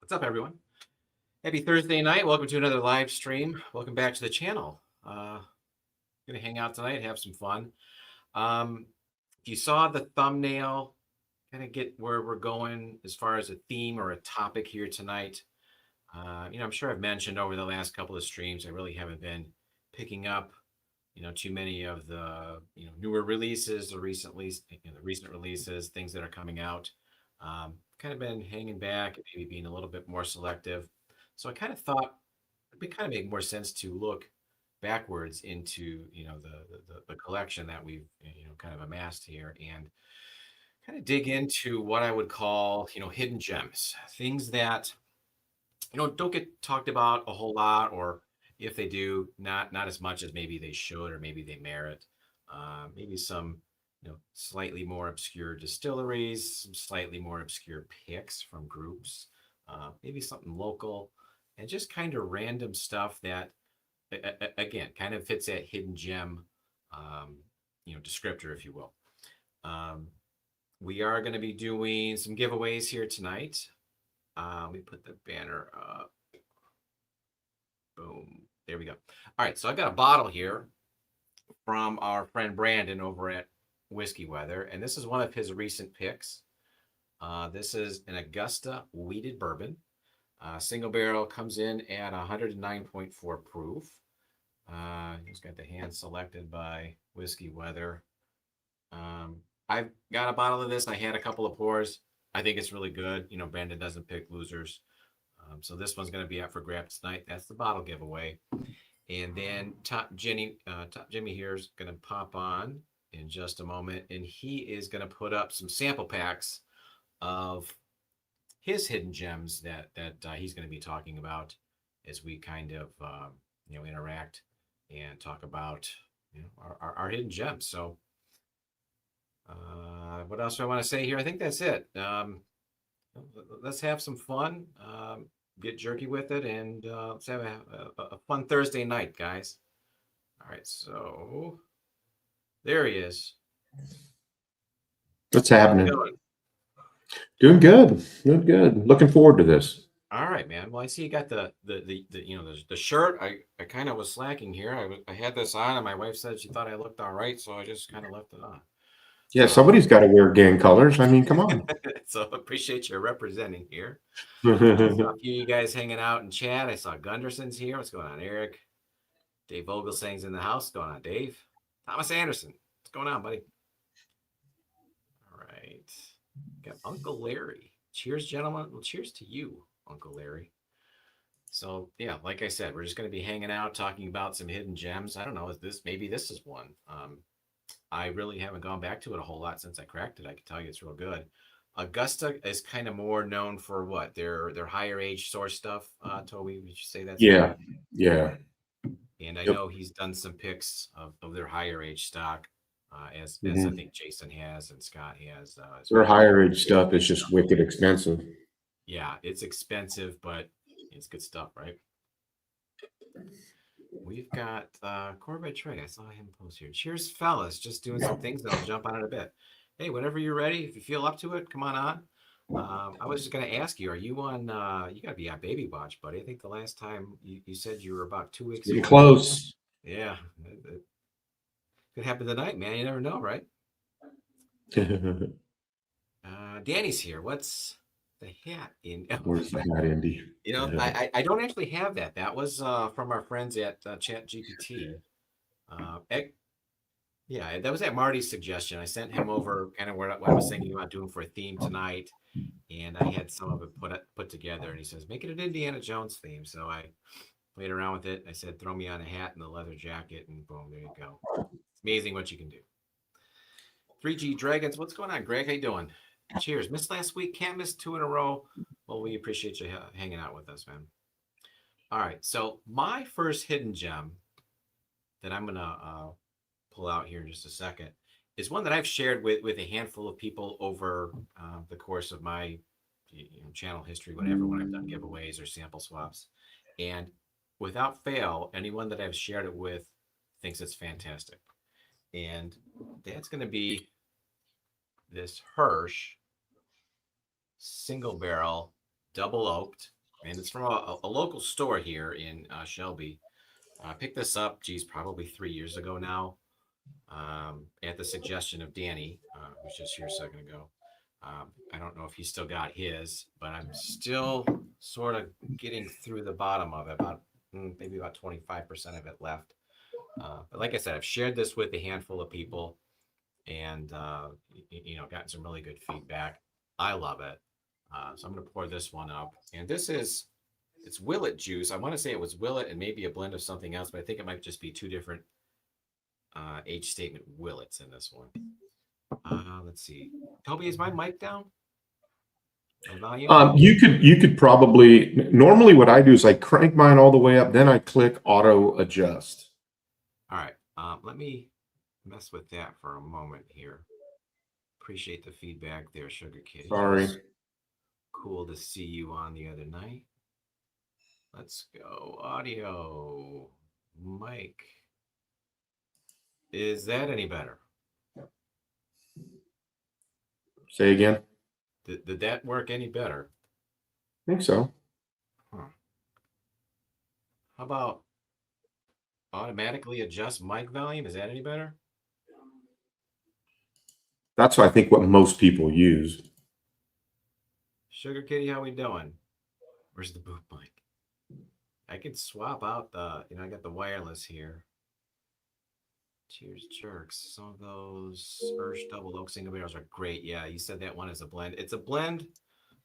What's up, everyone? Happy Thursday night. Welcome to another live stream. Welcome back to the channel. Gonna hang out tonight, have some fun. If you saw the thumbnail, kind of get where we're going as far as a theme or a topic here tonight. I'm sure I've mentioned over the last couple of streams, I really haven't been picking up, too many of the, newer releases, the recent releases, things that are coming out. Kind of been hanging back and maybe being a little bit more selective. So I kind of thought it would kind of make more sense to look backwards into, the collection that we've, kind of amassed here and kind of dig into what I would call, hidden gems, things that, don't get talked about a whole lot, or if they do, not as much as maybe they should, or maybe they merit. Maybe some slightly more obscure distilleries, some slightly more obscure picks from groups, maybe something local, and just kind of random stuff that, again, kind of fits that hidden gem, descriptor, if you will. We are going to be doing some giveaways here tonight. Let me put the banner up. Boom. There we go. All right. So I've got a bottle here from our friend Brandon over at Whiskey Weather, and this is one of his recent picks. This is an Augusta wheated bourbon. Single barrel, comes in at 109.4 proof. He's got the hand selected by Whiskey Weather. I've got a bottle of this. I had a couple of pours. I think it's really good. Brandon doesn't pick losers. So this one's going to be up for grabs tonight. That's the bottle giveaway. And then Top Jimmy here is going to pop on in just a moment, and he is going to put up some sample packs of his hidden gems that he's going to be talking about as we kind of interact and talk about our hidden gems. So what else do I want to say here? I think that's it. Let's have some fun, get jerky with it, and let's have a fun Thursday night, guys. All right, so there he is. What's happening? Doing good. Doing good. Looking forward to this. All right, man. Well, I see you got the shirt. I kind of was slacking here. I had this on, and my wife said she thought I looked all right, so I just kind of left it on. Yeah, somebody's got to wear gang colors. I mean, come on. So appreciate you representing here. I saw a few of you guys hanging out in chat. I saw Gunderson's here. What's going on, Eric? Dave Vogelsang's in the house. What's going on, Dave? Thomas Anderson. What's going on, buddy? All right. Got Uncle Larry. Cheers, gentlemen. Well, cheers to you, Uncle Larry. So yeah, like I said, we're just going to be hanging out, talking about some hidden gems. I don't know, maybe this is one. I really haven't gone back to it a whole lot since I cracked it. I can tell you it's real good. Augusta is kind of more known for what? Their higher age source stuff. Toby, would you say that's Yeah, right? yeah. And I know he's done some picks of their higher age stock, as I think Jason has and Scott has. Their higher age stuff is just wicked expensive. Yeah, it's expensive, but it's good stuff, right? We've got Corbett Trey. I saw him post here. Cheers, fellas. Just doing some things that I'll jump on in a bit. Hey, whenever you're ready, if you feel up to it, come on on. I was just going to ask you, are you on, you got to be on Baby Watch, buddy. I think the last time you said you were about 2 weeks Getting close. Yeah. It could happen tonight, man. You never know, right? Danny's here. What's the hat in? Where's the hat, Indy? I don't actually have that. That was from our friends at ChatGPT. Yeah, that was at Marty's suggestion. I sent him over kind of what I was thinking about doing for a theme tonight, and I had some of it put together. And he says, make it an Indiana Jones theme. So I played around with it. I said, throw me on a hat and a leather jacket, and boom, there you go. It's amazing what you can do. 3G Dragons, what's going on, Greg? How you doing? Cheers. Missed last week. Can't miss 2 in a row. Well, we appreciate you hanging out with us, man. All right. So my first hidden gem that I'm going to pull out here in just a second is one that I've shared with a handful of people over the course of my channel history, whatever, when I've done giveaways or sample swaps. And without fail, anyone that I've shared it with thinks it's fantastic. And that's going to be this Hirsch single barrel double oaked and it's from a local store here in Shelby. I picked this up, geez, probably 3 years ago now, at the suggestion of Danny, who was just here a second ago. I don't know if he still got his, but I'm still sort of getting through the bottom of it, about maybe about 25% of it left. But like I said, I've shared this with a handful of people, and gotten some really good feedback. I love it. So I'm going to pour this one up, and it's Willet juice. I want to say it was Willet and maybe a blend of something else, but I think it might just be two different age statement Willets in this one. Let's see. Toby, is my mic down? My volume? You could probably, normally what I do is I crank mine all the way up, then I click auto adjust. All right. Let me mess with that for a moment here. Appreciate the feedback there, Sugar Kitty. Sorry. Cool to see you on the other night. Let's go. Audio. Mic. Is that any better? Say again. Did that work any better? I think so. Huh. How about automatically adjust mic volume? Is that any better? That's I think what most people use. Sugar Kitty, how we doing? Where's the boot mic? I can swap out I got the wireless here. Cheers, jerks. Some of those Urge double oak single barrels are great. Yeah, you said that one is a blend. It's a blend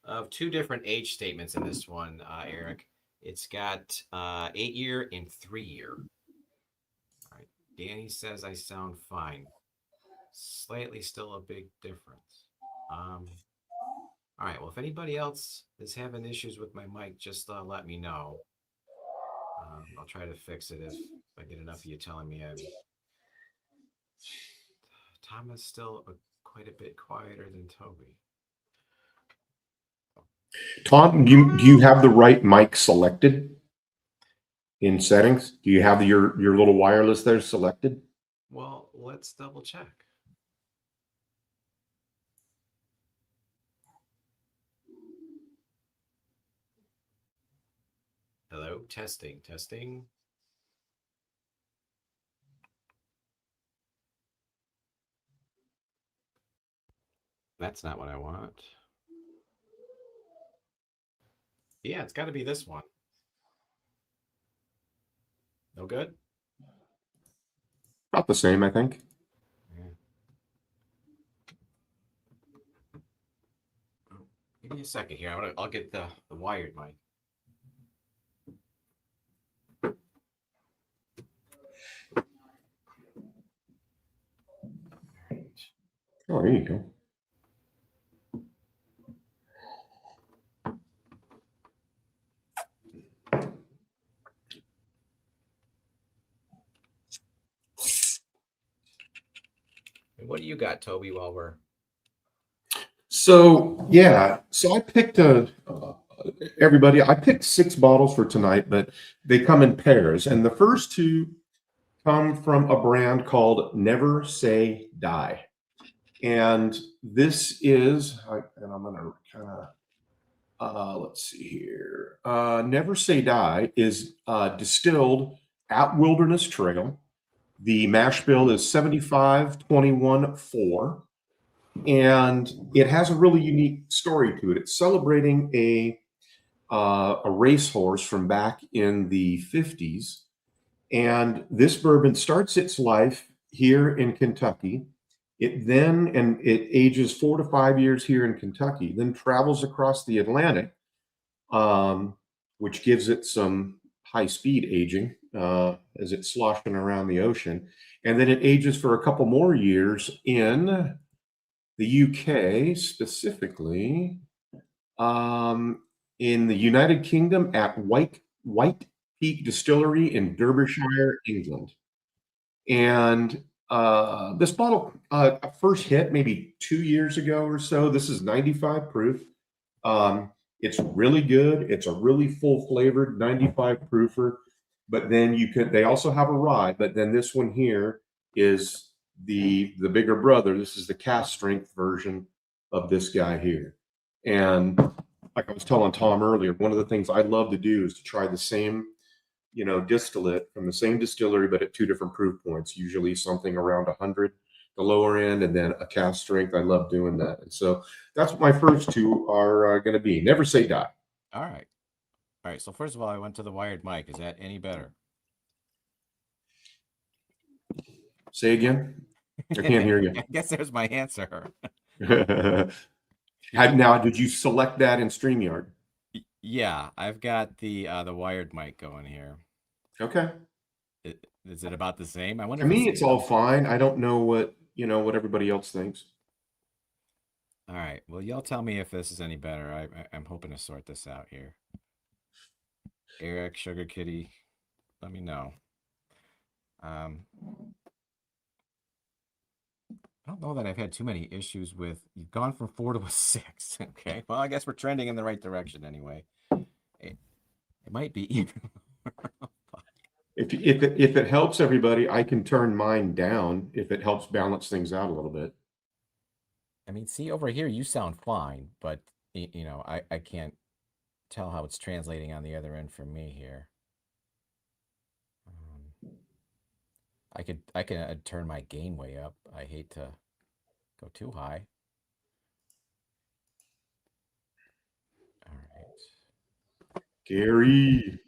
of two different age statements in this one, Eric. It's got 8-year and 3-year. All right. Danny says I sound fine. Slightly still a big difference. All right. Well, if anybody else is having issues with my mic, just let me know. I'll try to fix it if I get enough of you telling me I'm. Tom is still quite a bit quieter than Toby. Tom, do you have the right mic selected in settings? Do you have your little wireless there selected? Well, let's double check. Hello, testing. That's not what I want. Yeah, it's got to be this one. No good? About the same, I think. Yeah. Oh, give me a second here. I'll get the wired mic. Oh, there you go. And what do you got, Toby, while we're. So I picked everybody. I picked 6 bottles for tonight, but they come in pairs, and the first 2 come from a brand called Never Say Die, and this is, and I'm going to kind of let's see here. Never Say Die is distilled at Wilderness Trail. The mash bill is 75-21-4. And it has a really unique story to it. It's celebrating a racehorse from back in the 50s. And this bourbon starts its life here in Kentucky. It ages 4 to 5 years here in Kentucky, then travels across the Atlantic, which gives it some high-speed aging as it's sloshing around the ocean. And then it ages for a couple more years in the UK, specifically in the United Kingdom at White Peak Distillery in Derbyshire, England. And this bottle first hit maybe 2 years ago or so. This is 95 proof. It's really good. It's a really full flavored 95 proofer. But then they also have a rye, but then this one here is the bigger brother. This is the cast strength version of this guy here. And like I was telling Tom earlier, one of the things I love to do is to try the same, distillate from the same distillery, but at two different proof points, usually something around 100, the lower end, and then a cask strength. I love doing that. And so that's what my first two are going to be. Never say die. All right. All right. So first of all, I went to the wired mic. Is that any better? Say again. I can't hear you. I guess there's my answer. Now, did you select that in StreamYard? Yeah, I've got the wired mic going here. Okay. Is it about the same? I wonder To if me, it's it's all fine. I don't know what everybody else thinks. all right. Well, y'all tell me if this is any better. I'm hoping to sort this out here. Eric, Sugar Kitty, let me know. I don't know that I've had too many issues with. You've gone from 4 to a 6. Okay. Well, I guess we're trending in the right direction anyway. It might be even. If it helps everybody, I can turn mine down if it helps balance things out a little bit. I mean, see over here, you sound fine, but I can't tell how it's translating on the other end for me here. I can turn my gain way up. I hate to go too high. All right. Gary.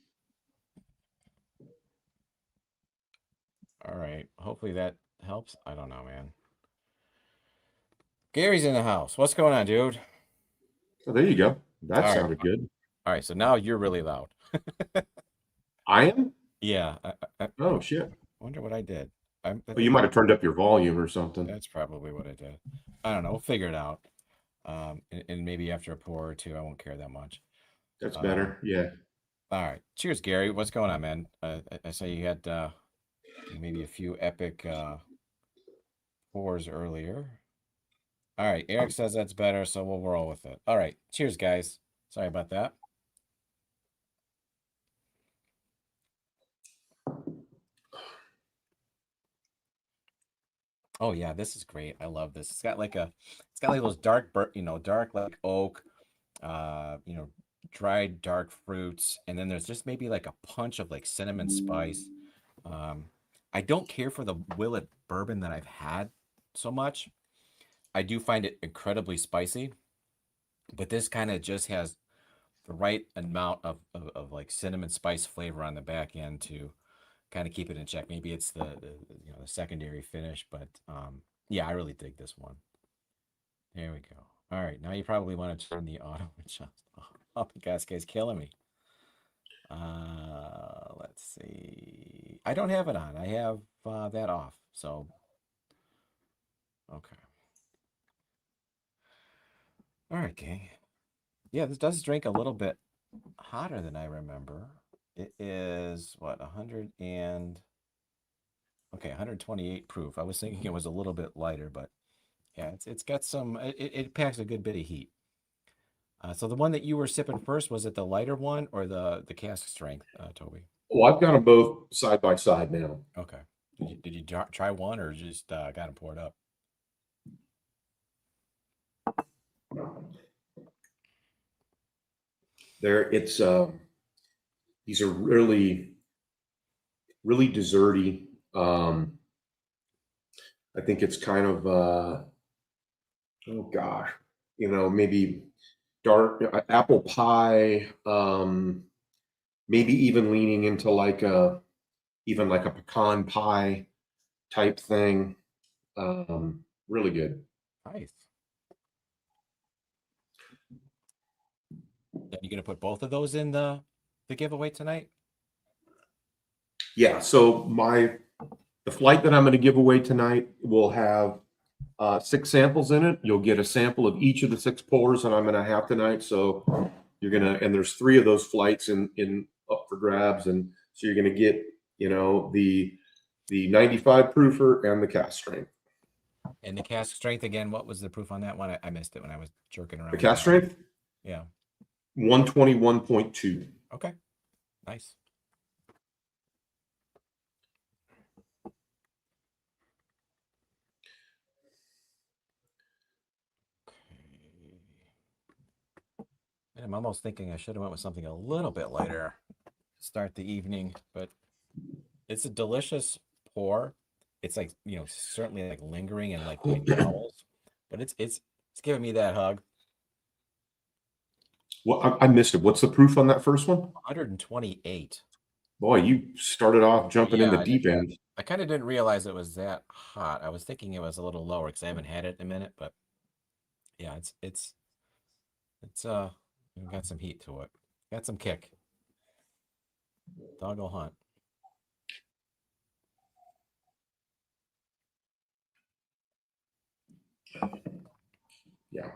All right. Hopefully that helps. I don't know, man. Gary's in the house. What's going on, dude? Oh, there you go. That All right. sounded good. All right. So now you're really loud. I am? Yeah. Oh, shit. Wonder what I did. Well, you might have turned up your volume or something. That's probably what I did. I don't know. We'll figure it out. And maybe after a pour or two, I won't care that much. That's better. Yeah. All right. Cheers, Gary. What's going on, man? I saw you had maybe a few epic pours earlier. All right. Eric says that's better, so we'll roll with it. All right. Cheers, guys. Sorry about that. Oh yeah, this is great. I love this. It's got like those dark, dark like oak, dried dark fruits, and then there's just maybe like a punch of like cinnamon spice. Um, I don't care for the Willet bourbon that I've had so much. I do find it incredibly spicy, but this kind of just has the right amount of like cinnamon spice flavor on the back end to kind of keep it in check. Maybe it's the secondary finish, but yeah, I really dig this one. There we go. All right, now you probably want to turn the auto adjust off. Oh my gosh, guy's killing me. Let's see. I don't have it on. I have that off. So okay. All right, gang. Yeah, this does drink a little bit hotter than I remember. It is what 100 and okay, 128 proof. I was thinking it was a little bit lighter, but yeah, it's got some. It packs a good bit of heat. So the one that you were sipping first, was it the lighter one or the cask strength, Toby? Well, I've got them both side by side now. Okay. Did you try one or just got them poured up? It's these are really, really desserty. I think it's kind of oh gosh, maybe dark apple pie, maybe even leaning into even like a pecan pie type thing. Really good. Nice. Are you gonna put both of those in the giveaway tonight? Yeah. So the flight that I'm going to give away tonight will have 6 samples in it. You'll get a sample of each of the 6 pours that I'm going to have tonight. So and there's 3 of those flights in up for grabs, and so you're going to get the 95 proofer and the cask strength. And the cask strength again, what was the proof on that one? I missed it when I was jerking around. The cask strength? Yeah. 121.2. Okay. Nice. Okay. I'm almost thinking I should have went with something a little bit lighter to start the evening, but it's a delicious pour. It's like, certainly like lingering in like my bowels, but it's giving me that hug. Well, I missed it. What's the proof on that first one? 128. Boy, you started off jumping in Yeah, the deep end. I kind of didn't realize it was that hot. I was thinking it was a little lower because I haven't had it in a minute, but yeah, it's got some heat to it. Got some kick. Doggo hunt. Yeah,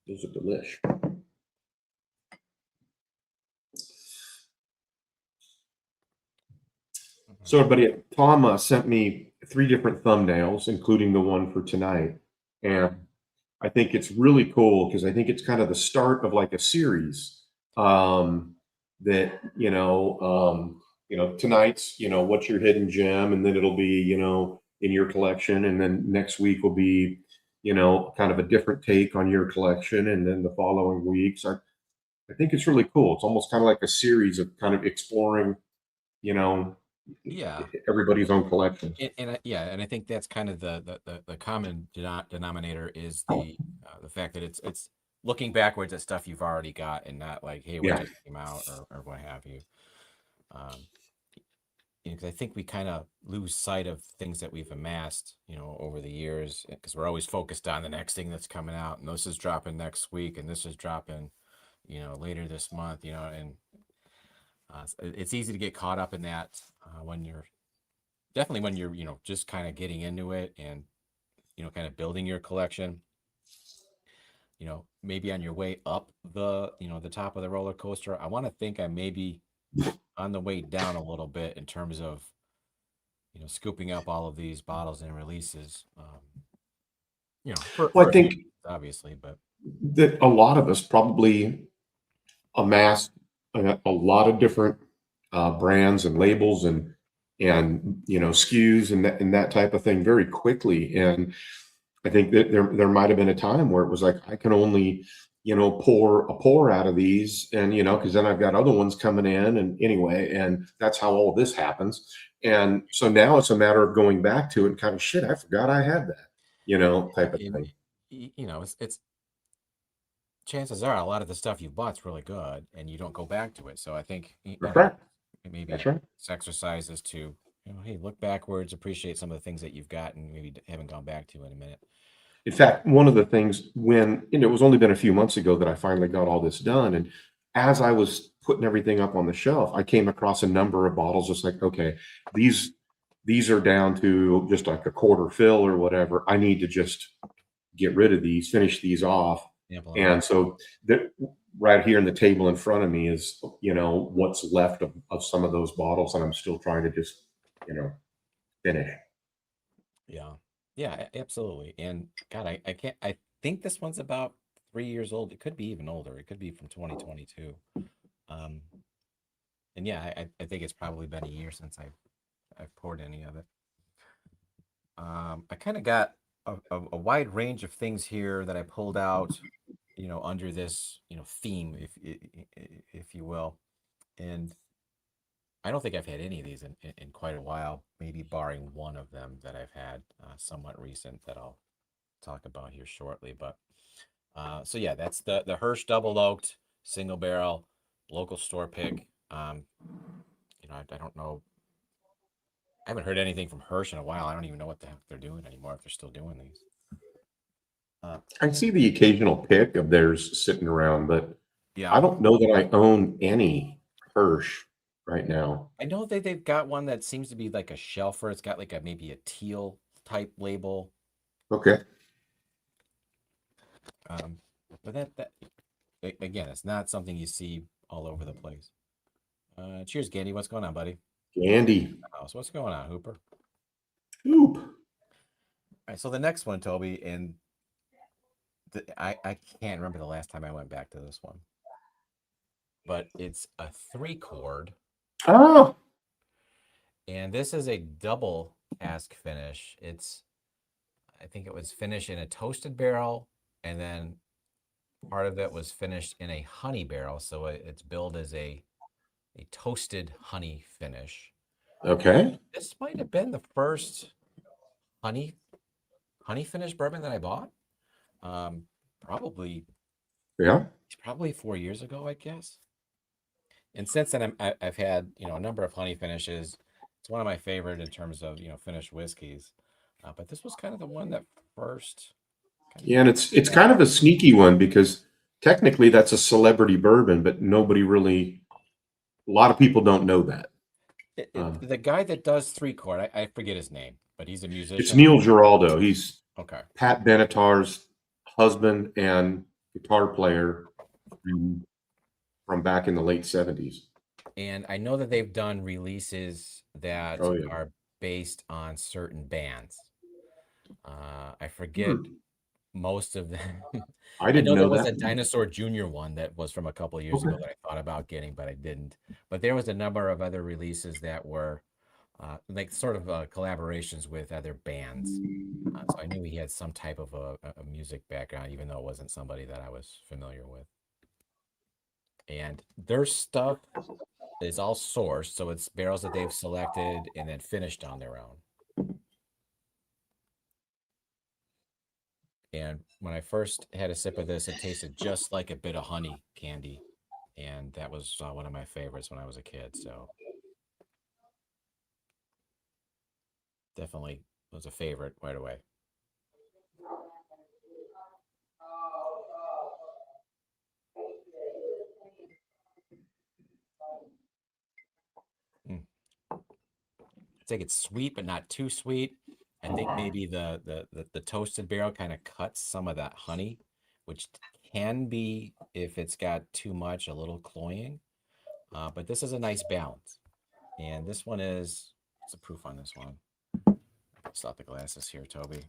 those are delish. So everybody, Tom sent me 3 different thumbnails, including the one for tonight. And I think it's really cool because I think it's kind of the start of like a series that, tonight's, what's your hidden gem, and then it'll be, in your collection. And then next week will be, kind of a different take on your collection. And then the following weeks, I think it's really cool. It's almost kind of like a series of kind of exploring, you know, Yeah, everybody's own collection. and I think that's kind of the common denominator is the fact that it's looking backwards at stuff you've already got and not like, hey, what Yeah. just came out or what have you. Um, because I think we kind of lose sight of things that we've amassed, over the years, because we're always focused on the next thing that's coming out, and this is dropping next week, and this is dropping, later this month, and it's easy to get caught up in that when you're definitely when you're just kind of getting into it and kind of building your collection. Maybe on your way up the top of the roller coaster. I want to think I may be on the way down a little bit in terms of scooping up all of these bottles and releases. For Well, I a few think reasons, obviously, but that a lot of us probably amassed a lot of different brands and labels and SKUs and that type of thing very quickly. And I think that there might have been a time where it was like I can only pour out of these, and because then I've got other ones coming in, and anyway, and that's how all this happens. And so now it's a matter of going back to it and kind of, shit, I forgot I had that, type of and thing. it's chances are a lot of the stuff you bought's really good and you don't go back to it. So I think That's right. maybe That's right. this exercise is to hey, look backwards, appreciate some of the things that you've got and maybe haven't gone back to in a minute. In fact, one of the things when, it was only been a few months ago that I finally got all this done. And as I was putting everything up on the shelf, I came across a number of bottles just like, okay, these are down to just like a quarter fill or whatever. I need to just get rid of these, finish these off. Sample them out. And so that right here in the table in front of me is, what's left of some of those bottles. And I'm still trying to just, finish. Yeah. Yeah, absolutely. And God, I can't, I think this one's about 3 years old. It could be even older. It could be from 2022. Um, and yeah, I think it's probably been a year since I've poured any of it. I kind of got a wide range of things here that I pulled out, under this, theme, if you will. And I don't think I've had any of these in quite a while, maybe barring one of them that I've had somewhat recent that I'll talk about here shortly. But so yeah, that's the Hirsch double oaked single barrel local store pick. I don't know. I haven't heard anything from Hirsch in a while. I don't even know what the heck they're doing anymore if they're still doing these. I see the occasional pick of theirs sitting around, but Yeah, I don't know that I own any Hirsch right now. I know that they've got one that seems to be like a shelfer. It's got like maybe a teal type label. Okay. But again, it's not something you see all over the place. Cheers, Gandy. What's going on, buddy? Andy. So what's going on, Hooper? Oop. All right, so the next one, Toby, and I can't remember the last time I went back to this one, but it's a 3-chord, Oh, and this is a double cask finish. I think it was finished in a toasted barrel, and then part of it was finished in a honey barrel, so it's billed as a toasted honey finish. Okay. This might have been the first honey finish bourbon that I bought. Um, probably Yeah. probably 4 years ago, I guess. And since then, I've had a number of honey finishes. It's one of my favorite in terms of finished whiskeys. But this was kind of the one that first kind of Yeah, and it's got kind of a sneaky one because technically that's a celebrity bourbon, but nobody really, a lot of people don't know that. the guy that does three chord. I forget his name, but he's a It's musician. Neil Giraldo. He's Okay. Pat Benatar's husband and guitar player from, from back in the late 70s. And I know that they've done releases that Oh, yeah. are based on certain bands. I forget Hmm. most of them. I I didn't know there know was that. a Dinosaur Jr. one that was from a couple of years ago Okay. that I thought about getting, but I didn't. But there was a number of other releases that were like sort of collaborations with other bands. So I knew he had some type of a music background, even though it wasn't somebody that I was familiar with. And their stuff is all sourced, so it's barrels that they've selected and then finished on their own. And when I first had a sip of this, it tasted just like a bit of honey candy. And that was one of my favorites when I was a kid. So definitely was a favorite right away. Mm. I think it's sweet, but not too sweet. I think maybe the toasted barrel kind of cuts some of that honey, which can be, if it's got too much, a little cloying. But this is a nice balance. And this one is, what's the proof on this one? Stop the glasses here, Toby.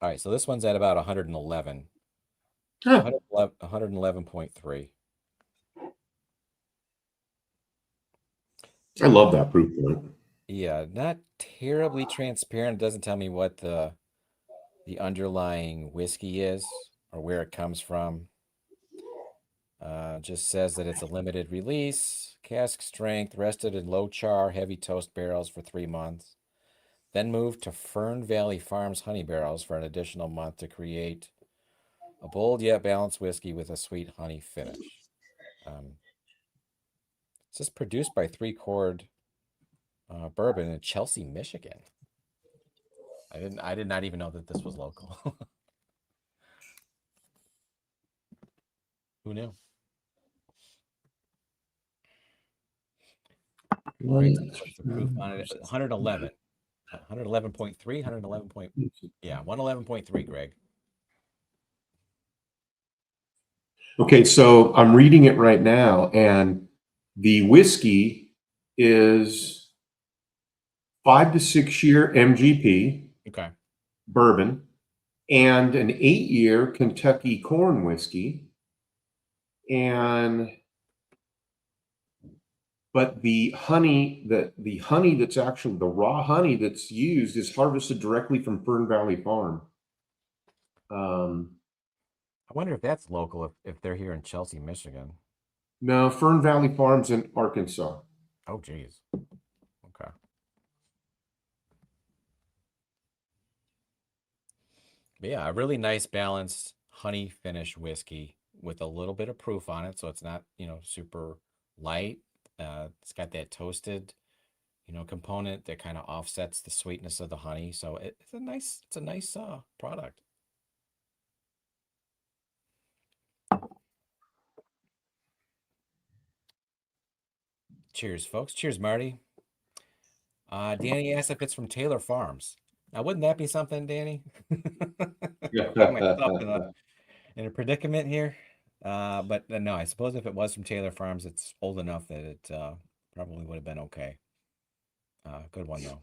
All right, so this one's at about 111. Huh. 111.3. I love that proof point. Yeah, not terribly transparent. It doesn't tell me what the underlying whiskey is or where it comes from. Just says that it's a limited release, cask strength, rested in low char, heavy toast barrels for 3 months. Then moved to Fern Valley Farms honey barrels for an additional month to create a bold yet balanced whiskey with a sweet honey finish. It's just produced by Three Chord Bourbon in Chelsea, Michigan. I did not even know that this was local. Who knew? Right. What's the proof on it? 111. 111.3, 111 point. Yeah, 111.3, Greg. Okay, so I'm reading it right now, and the whiskey is 5 to 6 year MGP Okay. bourbon and an 8 year Kentucky corn whiskey. And but the honey that's actually the raw honey that's used is harvested directly from Fern Valley Farm. Um, I wonder if that's local, if they're here in Chelsea, Michigan. no, Fern Valley Farms in Arkansas. Oh, geez. Okay. But yeah, a really nice balanced honey finish whiskey with a little bit of proof on it, so it's not, super light. It's got that toasted, component that kind of offsets the sweetness of the honey. So it's a nice product. Cheers, folks. Cheers, Marty. Danny asked if it's from Taylor Farms. Now, wouldn't that be something, Danny? Putting myself in a predicament here. But no, I suppose if it was from Taylor Farms, it's old enough that it probably would have been okay. Good one though.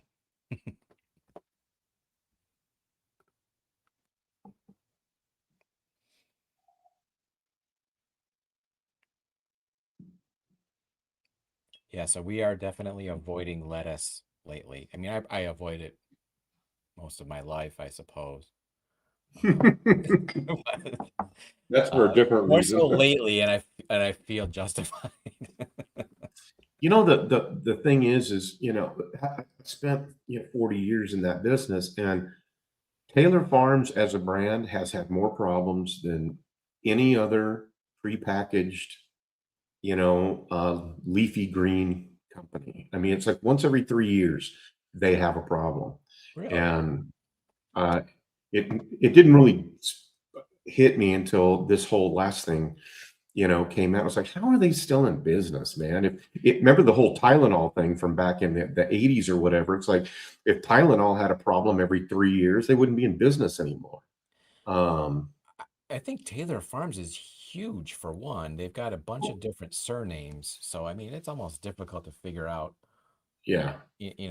Yeah, so we are definitely avoiding lettuce lately. I mean, I avoid it most of my life, I suppose. That's for a different More so reason. lately, and I feel justified. You know, the thing is, you know, I spent, 40 years in that business, and Taylor Farms as a brand has had more problems than any other prepackaged, leafy green company. I mean, it's like once every 3 years they have a problem. Really? And uh, it it didn't really hit me until this whole last thing, came out. I was like, how are they still in business, man? Remember the whole Tylenol thing from back in the 80s or whatever. It's like if Tylenol had a problem every 3 years, they wouldn't be in business anymore. Well, Um, I think Taylor Farms is huge for one. They've got a bunch of different surnames, so I mean, it's almost difficult to figure out, yeah,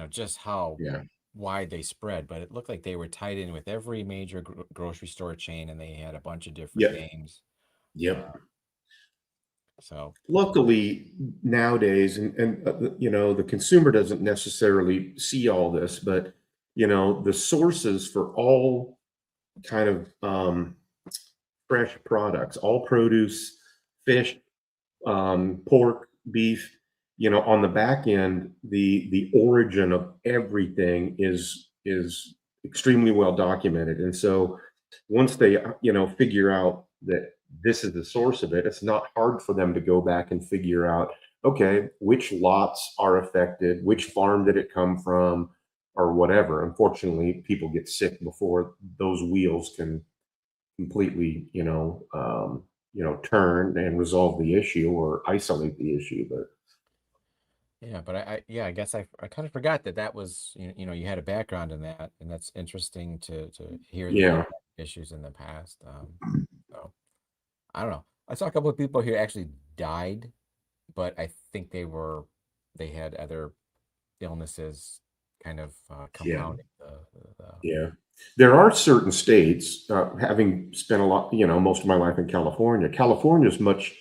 just how yeah, wide they spread. But it looked like they were tied in with every major grocery store chain, and they had a bunch of different yep, names. yep. So Luckily, nowadays, the consumer doesn't necessarily see all this, but the sources for all kind of fresh products, all produce, fish, pork, beef, on the back end, the origin of everything is extremely well documented. And so once they, figure out that this is the source of it, it's not hard for them to go back and figure out, okay, which lots are affected, which farm did it come from, or whatever. Unfortunately, people get sick before those wheels can completely, turn and resolve the issue or isolate the issue. But yeah, but I guess I kind of forgot that that was you had a background in that, and that's interesting to hear that they've yeah, had issues in the past. So I don't know. I saw a couple of people here actually died, but I think they had other illnesses kind of yeah, compounding the yeah. There are certain states, having spent a lot, most of my life in California. California is much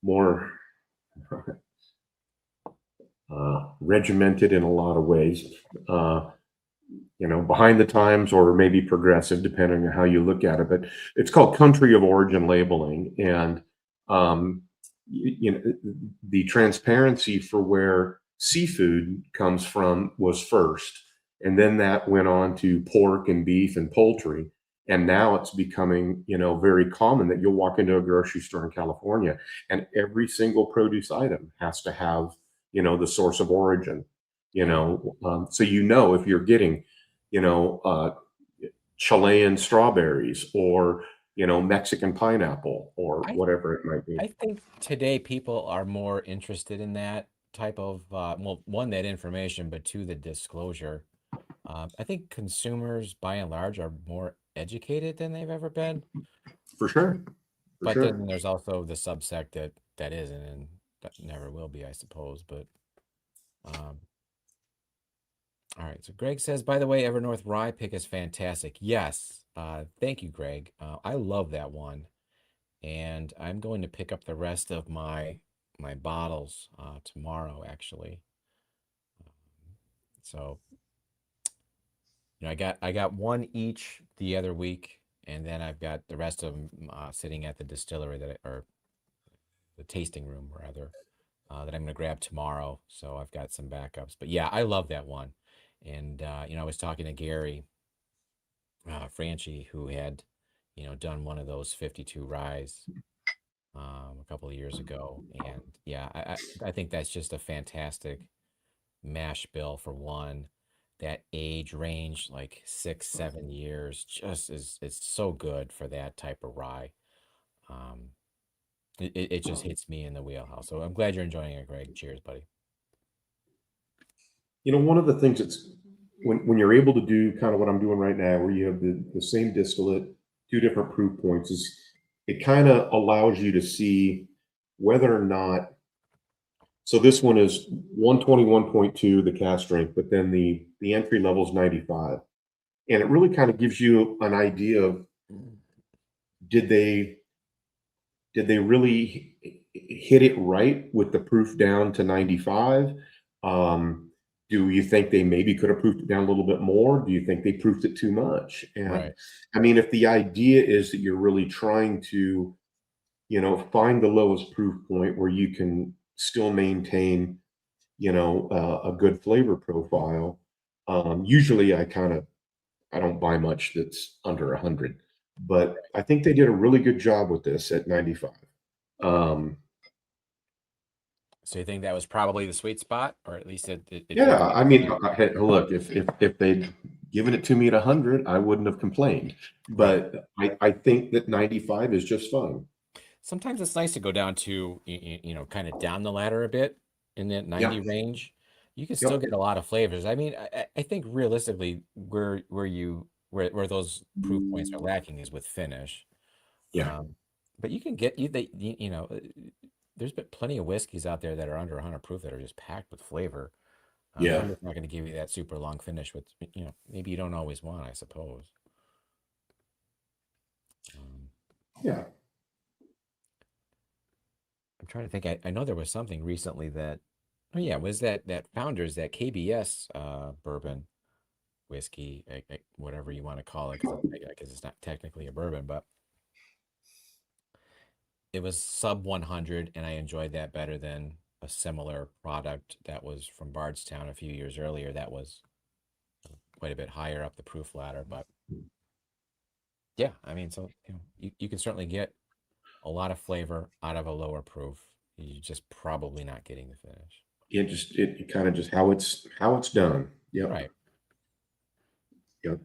more regimented in a lot of ways. Uh, behind the times or maybe progressive, depending on how you look at it. But it's called country of origin labeling, and um, the transparency for where seafood comes from was first, and then that went on to pork and beef and poultry. And now it's becoming, very common that you'll walk into a grocery store in California and every single produce item has to have, the source of origin, yeah. so if you're getting Chilean strawberries or Mexican pineapple or I whatever it might be. I think today people are more interested in that type of well, one, that information, but two, the disclosure. I think consumers by and large are more educated than they've ever been. For sure, for But sure. then there's also the subsect that isn't, and that never will be, I suppose. But um, all right. So Greg says, by the way, Evernorth Rye pick is fantastic. Yes. Thank you, Greg. I love that one, and I'm going to pick up the rest of my bottles tomorrow, actually. So I got one each the other week, and then I've got the rest of them sitting at the distillery or the tasting room rather, that I'm going to grab tomorrow. So I've got some backups. But yeah, I love that one. And I was talking to Gary Franchi, who had done one of those 52 ryes a couple of years ago, and yeah, I think that's just a fantastic mash bill for one. That age range, like 6, 7 years, just is it's so good for that type of rye. Um, it just hits me in the wheelhouse. So I'm glad you're enjoying it, Greg. Cheers, buddy. One of the things that's when you're able to do kind of what I'm doing right now, where you have the same distillate, two different proof points, is it kind of allows you to see whether or not. So this one is 121.2, the cask strength, but then the entry level is 95. And it really kind of gives you an idea of did they did they really hit it right with the proof down to 95? Do you think they maybe could have proofed it down a little bit more? Do you think they proofed it too much? And Right. I mean, if the idea is that you're really trying to, find the lowest proof point where you can still maintain, a good flavor profile, usually I don't buy much that's under 100, but I think they did a really good job with this at 95. Um, So you think that was probably the sweet spot, or at least Yeah, I mean, hey, look, if they'd given it to me at 100, I wouldn't have complained. right. But I think that 95 is just fine. Sometimes it's nice to go down to kind of down the ladder a bit in that 90 Yeah. range. You can still Yep. get a lot of flavors. I mean, I think realistically, where those proof points are lacking is with finish. Yeah. But you can get there's been plenty of whiskeys out there that are under 100 proof that are just packed with flavor. They're Yeah. just not going to give you that super long finish, with maybe you don't always want, I suppose. Yeah. I'm trying to think. I know there was something recently that, oh yeah, was that Founders, that KBS bourbon whiskey, whatever you want to call it, because I guess it's not technically a bourbon, but it was sub 100, and I enjoyed that better than a similar product that was from Bardstown a few years earlier. That was quite a bit higher up the proof ladder, but yeah, I mean, so you can certainly get a lot of flavor out of a lower proof. You're just probably not getting the finish. It kind of just how it's done. Yep. Right. Yep.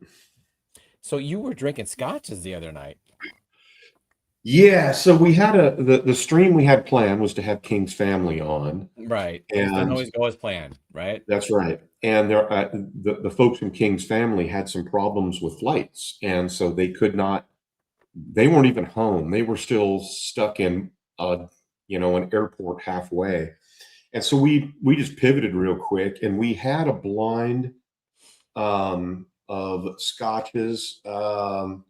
So you were drinking scotches the other night. Yeah. So we had the stream we had planned was to have King's family on. Right. Things don't always go as planned, right? That's right. And the folks from King's family had some problems with flights, and so they could not. They weren't even home. They were still stuck in an airport halfway. And so we just pivoted real quick, and we had a blind of scotches.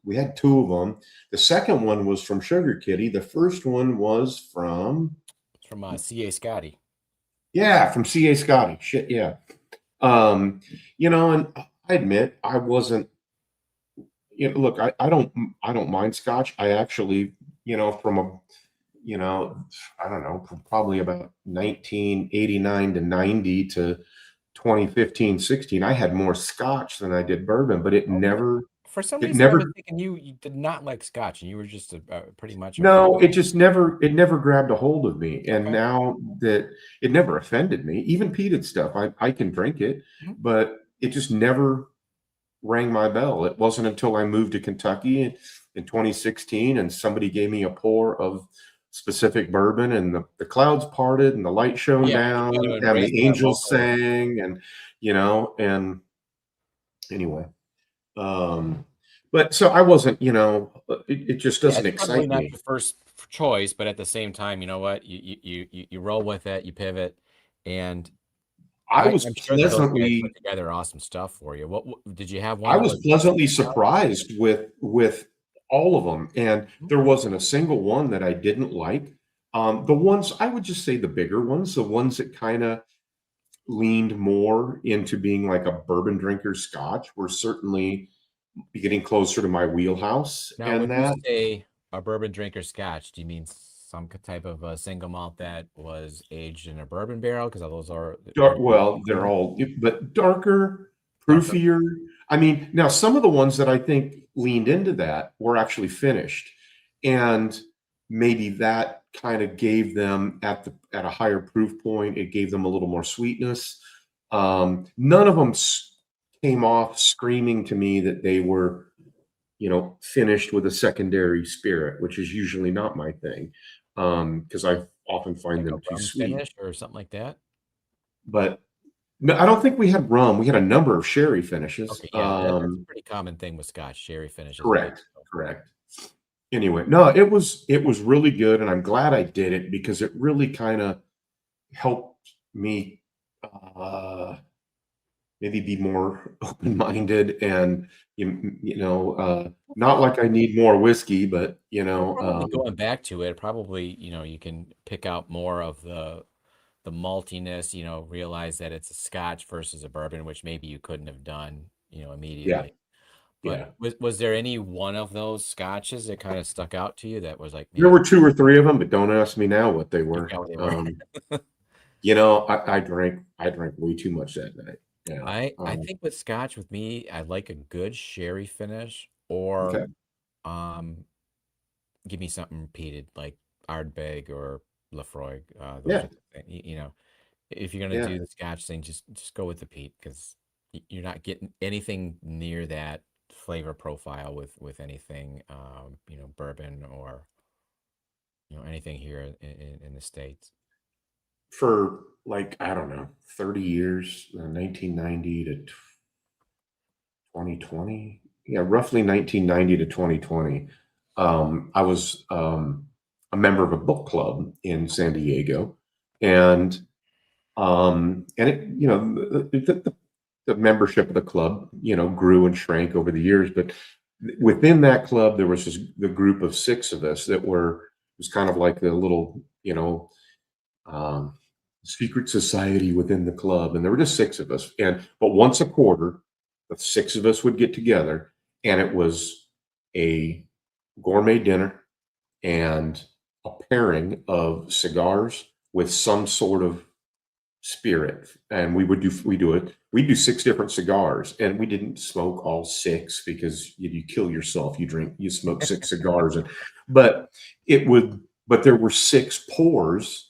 We had two of them. The second one was from Sugar Kitty. The first one was from C.A. Scotty. from C.A. Scotty. Shit, yeah. And I admit I wasn't. Look, I don't mind scotch. I actually, from a I don't know, probably about 1989 to 90 to 2015, 16, I had more scotch than I did bourbon, but it Oh, really? never, For some it reason, I was never, thinking you did not like scotch, and you were just pretty much a no, it never grabbed a hold of me. And okay. now that it never offended me, even peated stuff, I can drink it, Mhm. but it just never rang my bell. It wasn't until I moved to Kentucky in 2016 and somebody gave me a pour of specific bourbon and the clouds parted and the light shone Yeah, you down got to and embrace the that angels local. sang and anyway. But so I wasn't, it just Yeah, doesn't it's probably excite not me. your first choice, but at the same time, you know what? You roll with it, you pivot, and I was I'm sure that those guys put pleasantly together awesome stuff for you. What did you have one I that was was pleasantly standout? surprised with all of them, and Mhm. there wasn't a single one that I didn't like. The ones I would just say the bigger ones, the ones that kind of leaned more into being like a bourbon drinker scotch, were certainly getting closer to my wheelhouse. Now, And when you that, say a bourbon drinker scotch, do you mean some type of a single malt that was aged in a bourbon barrel? Because those are pretty well, they're common. all, but darker, Darker. proofier. I mean, now some of the ones that I think leaned into that were actually finished, and maybe that kind of gave them at a higher proof point. It gave them a little more sweetness. None of them came off screaming to me that they were, finished with a secondary spirit, which is usually not my thing, because I often find Like a them too rum sweet. finish or something like that? But no, I don't think we had rum. We had a number of sherry finishes. Okay, yeah, that's a pretty common thing with scotch, sherry finishes, I think Correct, so. correct. Anyway, no, it was really good, and I'm glad I did it because it really kind of helped me maybe be more open-minded and not like I need more whiskey, but Well, probably going back to it, probably, you can pick out more of the maltiness, realize that it's a Scotch versus a bourbon, which maybe you couldn't have done, Yeah. immediately. But Yeah. was there any one of those Scotches that kind of stuck out to you that was like, There man, were 2 or 3 of them, but don't ask me now what they you were. forgot what they were? I drank way too much that night. Yeah. I think with Scotch with me, I like a good sherry finish or Okay. um give me something peated like Ardbeg or Lafroig. Those Yeah. are the if you're gonna Yeah. do the Scotch thing, just go with the peat because you're not getting anything near that flavor profile with anything bourbon or anything here in the States. For like, I don't know, 30 years, 1990 to 2020. Yeah, roughly 1990 to 2020. I was a member of a book club in San Diego, and it, the membership of the club, grew and shrank over the years. But within that club, there was the group of 6 of us that it was kind of like the little, um, secret society within the club, and there were just 6 of us. But once a quarter, the 6 of us would get together, and it was a gourmet dinner and a pairing of cigars with some sort of spirit. And we do 6 different cigars, and we didn't smoke all 6 because you kill yourself. You smoke 6 cigars, but it would, but there were 6 pours,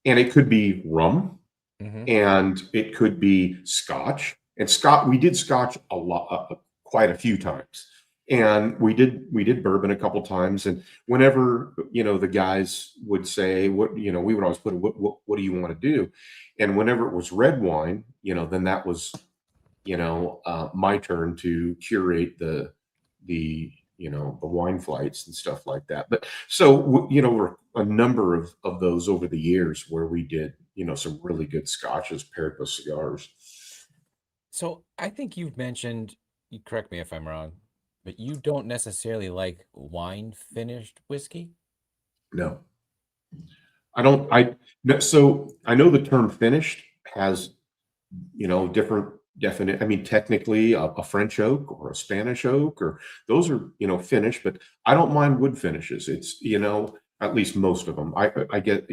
and it could be rum, Hmm. and it could be Scotch. And we did Scotch a lot, quite a few times, and we did bourbon a couple times. And whenever the guys would say, "What," we would always put, "What do you want to do?" And whenever it was red wine, then that was my turn to curate the wine flights and stuff like that. But so we're a number of those over the years where we did some really good scotches paired with cigars. So I think you've mentioned, you correct me if I'm wrong, but you don't necessarily like wine finished whiskey. No, I don't. No, so I know the term finished has different definite. I mean, technically, a French oak or a Spanish oak, or those are finished, but I don't mind wood finishes. It's at least most of them. I get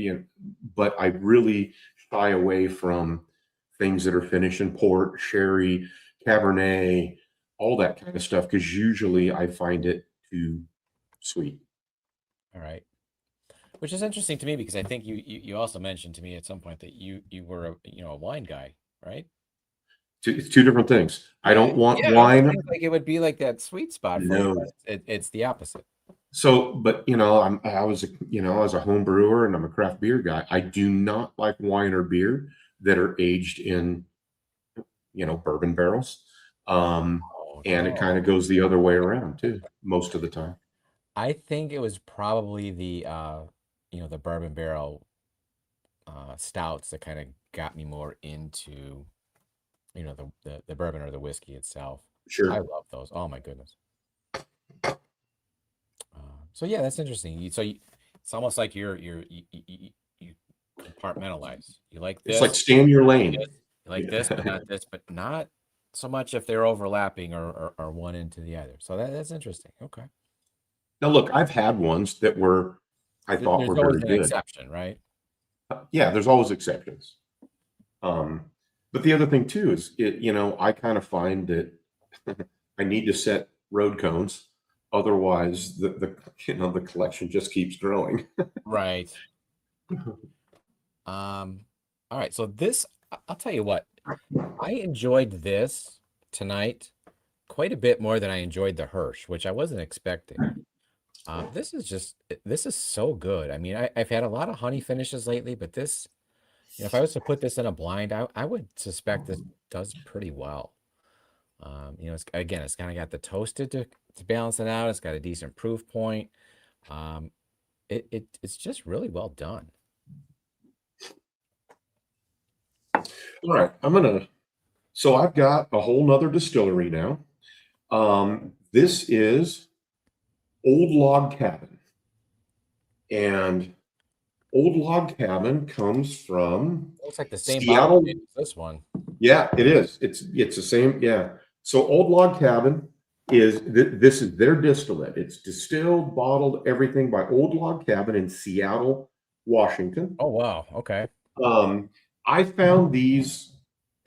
but I really shy away from things that are finished in port, sherry, Cabernet, all that kind of stuff, because usually I find it too sweet. All right. Which is interesting to me because I think you also mentioned to me at some point that you were a wine guy, right? It's two different things. I Yeah, don't want yeah. I would wine. think like it would be like that sweet spot for you, No. but it's the opposite. So, but I was a home brewer, and I'm a craft beer guy. I do not like wine or beer that are aged in bourbon barrels. Oh And it kind no. of goes the other way around too, most of the time. I think it was probably the bourbon barrel stouts that kind of got me more into, the bourbon or the whiskey itself. I Sure. love those. Oh my goodness. So yeah, that's interesting. It's almost like you compartmentalize. You like It's like this, stay in your yes, lane. you like this, but Yeah. not this, but not so much if they're overlapping or one into the other. So that's interesting. Okay. Now, look, I've had ones that I thought There's were always very an good. exception, right? Yeah, there's always exceptions. Um, but the other thing too is I kind of find that I need to set road cones. Otherwise, the collection just keeps growing. Right. All right. So I'll tell you what, I enjoyed this tonight quite a bit more than I enjoyed the Hirsch, which I wasn't expecting. This is so good. I mean, I've had a lot of honey finishes lately, but this, if I was to put this in a blind, I would suspect this does pretty well. It's kind of got the toasted to balance it out. It's got a decent proof point. Um, it's just really well done. All right, so I've got a whole nother distillery now. This is Old Log Cabin, and Old Log Cabin comes from Looks like the same bottle Seattle. as this one. Yeah, it is. It's the same. Yeah. So Old Log Cabin is this is their distillate. It's distilled, bottled, everything by Old Log Cabin in Seattle, Washington. Oh wow. Okay. Um, I found these,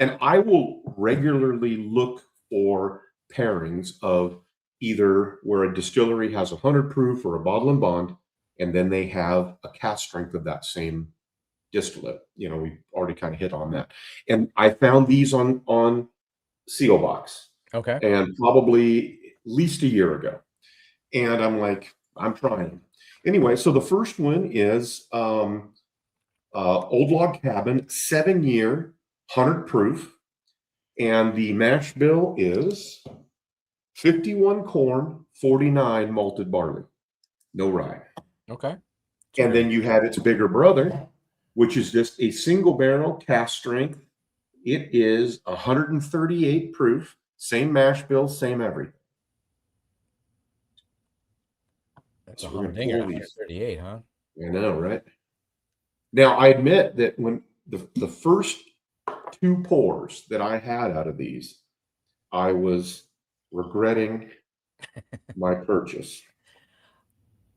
and I will regularly look for pairings of either where a distillery has 100 proof or a bottle and bond, and then they have a cask strength of that same distillate. We already kind of hit on that. And I found these on Seal Box, Okay. and probably at least a year ago. And I'm like, I'm trying them. Anyway, so the first one is Old Log Cabin, 7-year, 100 proof. And the mash bill is 51 corn, 49 malted barley. No rye. Okay. And then you have its bigger brother, which is just a single barrel cask strength. It is 138 proof, same mash bill, same everything. That's So a we're gonna humdinger. pull these. 138, huh? I know, right? Now I admit that when the first 2 pours that I had out of these, I was regretting my purchase.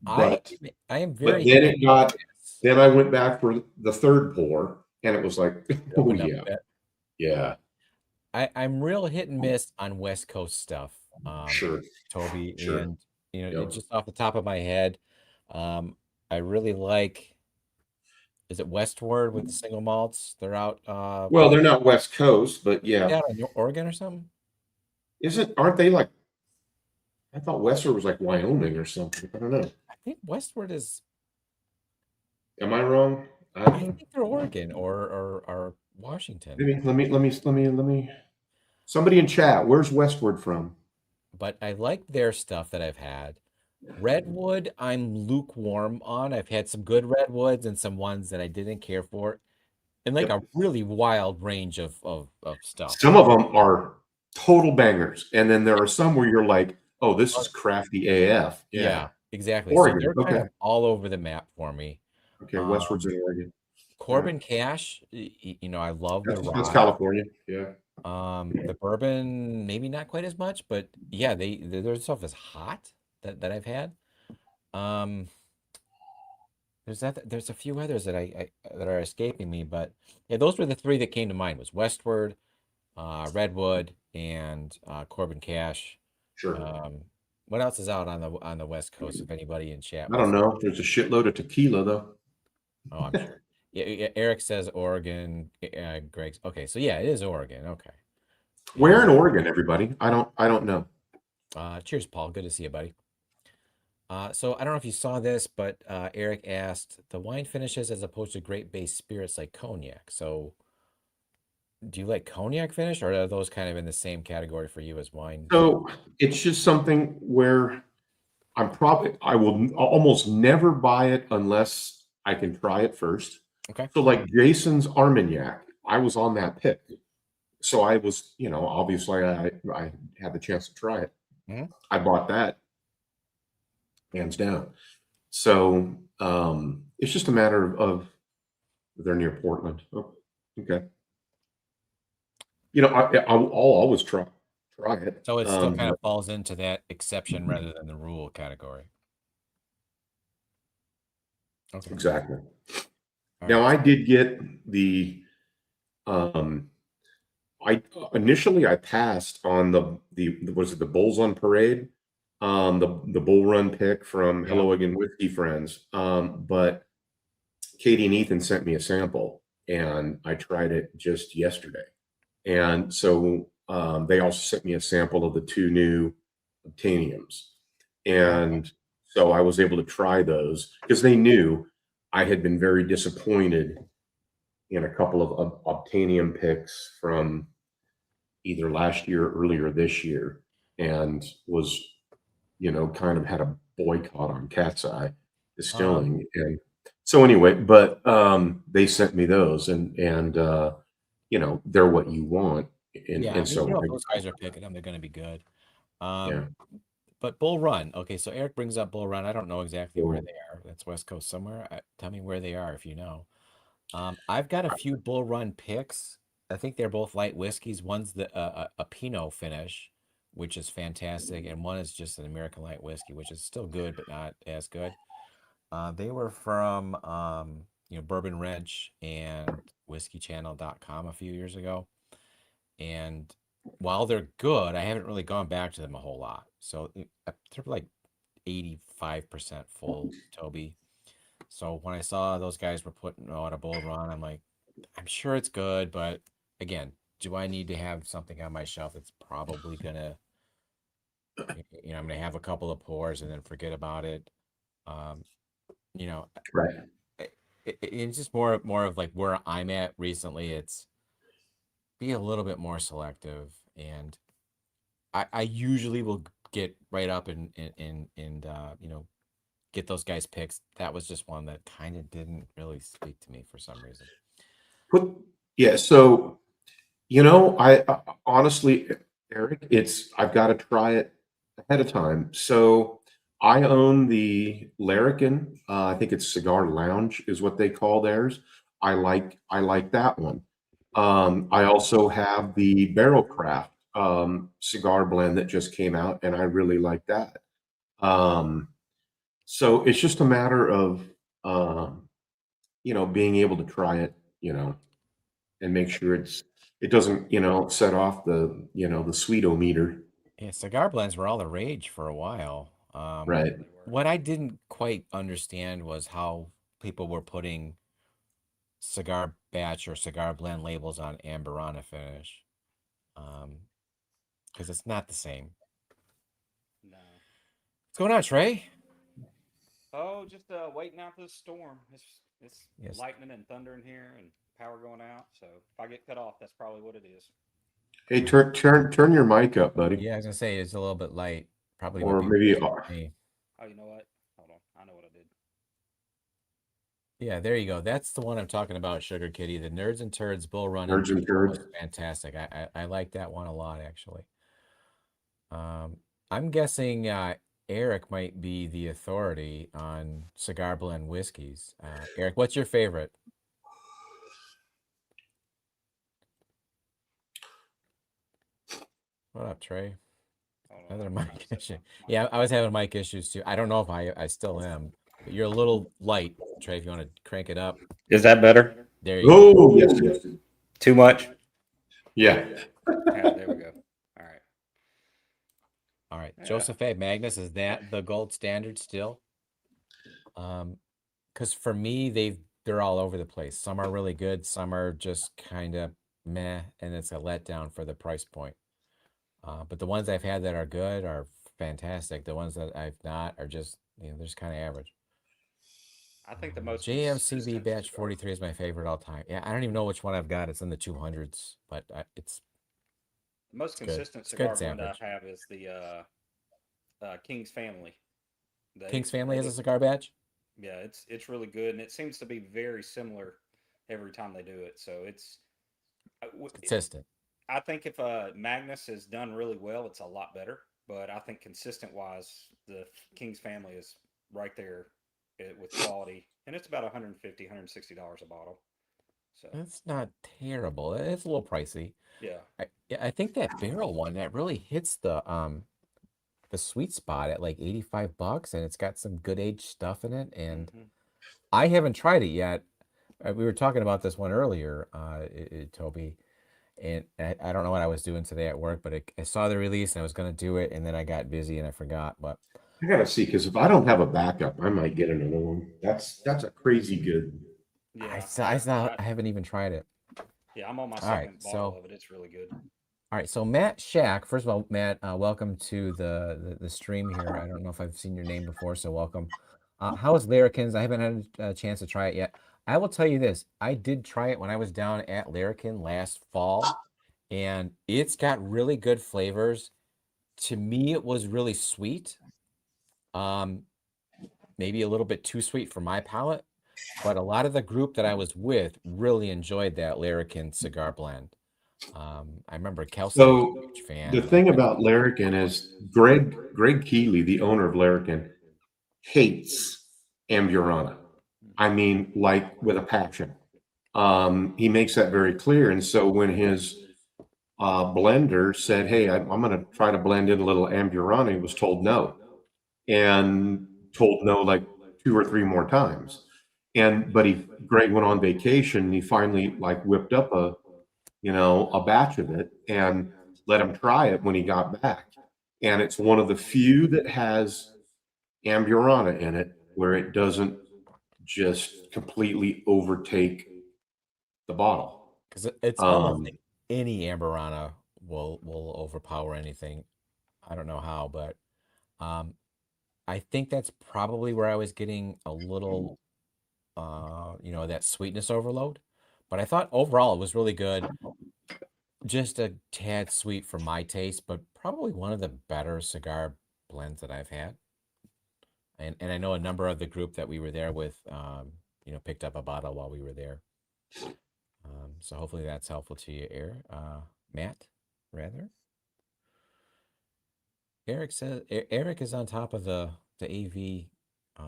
But I am but very then it got yes. then I went back for the 3rd pour, and it was like, oh Opened up a yeah, bit. yeah, I'm real hit and miss on West Coast stuff, sure, Toby, sure, and yep. just off the top of my head, I really like. Is it Westward with the single malts? They're out. Well, they're not West Coast, but yeah, Out in Oregon or something. aren't they like? I thought Westward was like Wyoming or something. I don't know. I think Westward is. Am I wrong? I I don't know. think they're Oregon or Washington. Let me. Somebody in chat, where's Westward from? But I like their stuff that I've had. Redwood, I'm lukewarm on. I've had some good redwoods and some ones that I didn't care for, and like Yep. a really wild range of stuff. Some of them are total bangers, and then there are some where you're like, "Oh, this is crafty AF." Yeah, Yeah, exactly. So Oregon. they're kind Okay, of all over the map for me. okay. Um, Westward's in Oregon. All right. Corbin Cash, I love the That's rye. California. Yeah. The bourbon, maybe not quite as much, but yeah, their stuff is hot that I've had. Um, there's a few others that that are escaping me, but yeah, those were the 3 that came to mind was Westward, Redwood, and Corbin Cash. Sure. What else is out on the West Coast? If anybody in chat I wants don't know. There's a shitload of tequila though. oh, I'm sure. Yeah, Eric says Oregon. Greg's okay. So yeah, it is Oregon. Okay. Where in Oregon, everybody? I don't know. Cheers, Paul. Good to see you, buddy. So I don't know if you saw this, but Eric asked the wine finishes as opposed to grape-based spirits like cognac. So do you like cognac finish, or are those kind of in the same category for you as wine? So it's just something where I will almost never buy it unless I can try it first. Okay. So like Jason's Armagnac, I was on that pick. So I was, obviously I had the chance to try it. Mhm. I bought that hands down. So it's just a matter of they're near Portland. Oh, okay. I'll always try it. So it still kind of falls into that exception rather than the rule category. Okay. Exactly. All Now right. I did get the I initially I passed on the was it the Bulls on Parade, the Bull Run pick from Yeah. Hello Again Whiskey Friends. But Katie and Ethan sent me a sample, and I tried it just yesterday, and so they also sent me a sample of the 2 new Obtaniums, and so I was able to try those because they knew I had been very disappointed in a couple of Obtanium picks from either last year or earlier this year, and was, kind of had a boycott on Cat's Eye Distilling. And so anyway, but they sent me those, and they're what you want. And Yeah, so if those guys are picking them, they're going to be good. yeah. but Bull Run. Okay, so Eric brings up Bull Run. I don't know exactly where they are. That's West Coast somewhere. Tell me where they are if you know. I've got a few Bull Run picks. I think they're both light whiskeys. One's a Pinot finish, which is fantastic, and one is just an American light whiskey, which is still good but not as good. They were from Bourbon Wrench and whiskeychannel.com a few years ago. And while they're good, I haven't really gone back to them a whole lot. So they're like 85% full, Toby. So when I saw those guys were putting out a Bull Run, I'm like, I'm sure it's good, but again, do I need to have something on my shelf that's probably gonna, I'm gonna have a couple of pours and then forget about it. Um, you know, Right. it's just more of like where I'm at recently. It's be a little bit more selective, and I usually will get right up and get those guys picks. That was just one that kind of didn't really speak to me for some reason. Yeah. So, I honestly, Eric, I've got to try it ahead of time. So I own the Larrikin. I think it's Cigar Lounge is what they call theirs. I like that one. I also have the Barrel Craft cigar blend that just came out, and I really like that. Um, so it's just a matter of um, being able to try it, and make sure it doesn't, set off the sweetometer. Yeah, cigar blends were all the rage for a while. Right. They were. What I didn't quite understand was how people were putting cigar batch or cigar blend labels on Amberana finish. Because it's not the same. No. What's going on, Trey? Oh, just waiting out this storm. It's Yes. lightning and thunder in here and power going out. So if I get cut off, that's probably what it is. Hey, turn your mic up, buddy. Yeah, I was gonna say it's a little bit light. Probably would Or be maybe me. Oh, you know what? Hold on. I know what I did. Yeah, there you go. That's the one I'm talking about, Sugar Kitty. The Nerds and Turds Bull Run Nerds and Imperial was Turds. fantastic. I like that one a lot, actually. I'm guessing Eric might be the authority on cigar blend whiskeys. Eric, what's your favorite? What up, Trey? Hold on. Another I'm trying to mic set issue. my Yeah, mic I was having mic issues too. I don't know if I still am, but you're a little light, Trey. If you want to crank it up, Is that better? there you go. Oh, yes, yes. Too much? Yeah. Yeah, there we go. All right. All right, Yeah. Joseph A. Magnus, is that the gold standard still? Because for me, they're all over the place. Some are really good, some are just kind of meh, and it's a letdown for the price point. But the ones I've had that are good are fantastic. The ones that I've not are just they're just kind of average. I think the most JMCB consistent batch cigar- 43 is my favorite all time. Yeah, I don't even know which one I've got. It's in the 200s, but it's The most good. consistent It's good. cigar It's blend I average. have is the King's Family. King's Family has a cigar batch. Yeah, it's really good, and it seems to be very similar every time they do it. So it's Consistent. I think if Magnus is done really well, it's a lot better. But I think consistent wise, the King's Family is right there with quality, and it's about $150, $160 a bottle. So That's not terrible. It's a little pricey. yeah, Yeah, I think that barrel one that really hits the sweet spot at like $85, and it's got some good aged stuff in it. And hmm I haven't tried it yet. We were talking about this one earlier, Toby, and I don't know what I was doing today at work, but I saw the release and I was going to do it, and then I got busy and I forgot. But I gotta see, because if I don't have a backup, I might get another one. That's a crazy good. yeah, I haven't even tried it. yeah. I'm on my All right, second bottle so of it. It's really good. all right, so Matt Shack. First of all, Matt, welcome to the stream here. I don't know if I've seen your name before, so welcome. How is Larrikins? I haven't had a chance to try it yet. I will tell you this: I did try it when I was down at Larrikin last fall, and it's got really good flavors. To me, it was really sweet. Um, maybe a little bit too sweet for my palate, but a lot of the group that I was with really enjoyed that Larrikin cigar blend. I remember Kelsey was So a huge fan. the thing about Larrikin is Greg Keeley, the owner of Larrikin, hates Amburana. I mean, like with a passion. He makes that very clear. And so when his blender said, "Hey, I'm going to try to blend in a little Amburana," he was told no, and told no like two or three more times. And but Greg went on vacation. And he finally like whipped up a batch of it and let him try it when he got back. And it's one of the few that has Amburana in it where it doesn't just completely overtake the bottle. Because it's almost like any Amberana will overpower anything. I don't know how, but I think that's probably where I was getting a little, that sweetness overload. But I thought overall it was really good. Just a tad sweet for my taste, but probably one of the better cigar blends that I've had. And I know a number of the group that we were there with, picked up a bottle while we were there. So hopefully that's helpful to you, Matt, rather. Eric says Eric is on top of the AV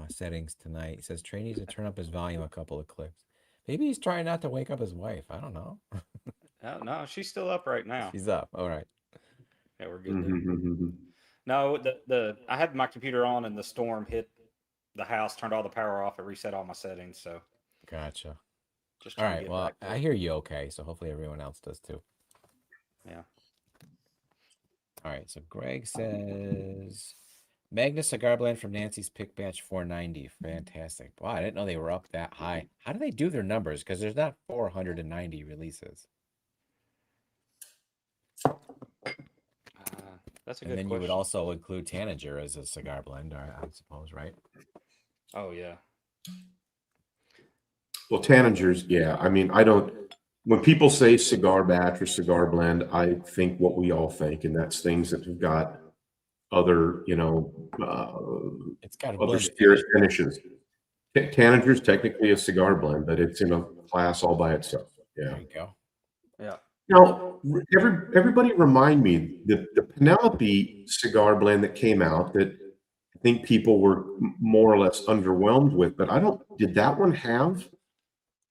settings tonight. He says Trey needs to turn up his volume a couple of clicks. Maybe he's trying not to wake up his wife. I don't know. No, she's still up right now. She's up. All right. Yeah, we're good there. No, I had my computer on and the storm hit the house, turned all the power off, and reset all my settings. So Gotcha. just All trying to right. get Well, back to I it. hear you okay, so hopefully everyone else does too. Yeah. All right. So Greg says Magnus cigar blend from Nancy's Pick Batch 490. Fantastic. Wow, I didn't know they were up that high. How do they do their numbers? Because there's not 490 releases. That's a And good then question. you would also include Tanager as a cigar blend, I suppose, right? Oh yeah. Well, Tanagers, yeah. I mean, when people say cigar batch or cigar blend, I think what we all think, and that's things that have got other, It's got a other blend spirit finishes. Tanager's technically a cigar blend, but it's in a class all by itself. Yeah. There you go. Yeah. Now, everybody remind me the Penelope cigar blend that came out that I think people were more or less underwhelmed with, but did that one have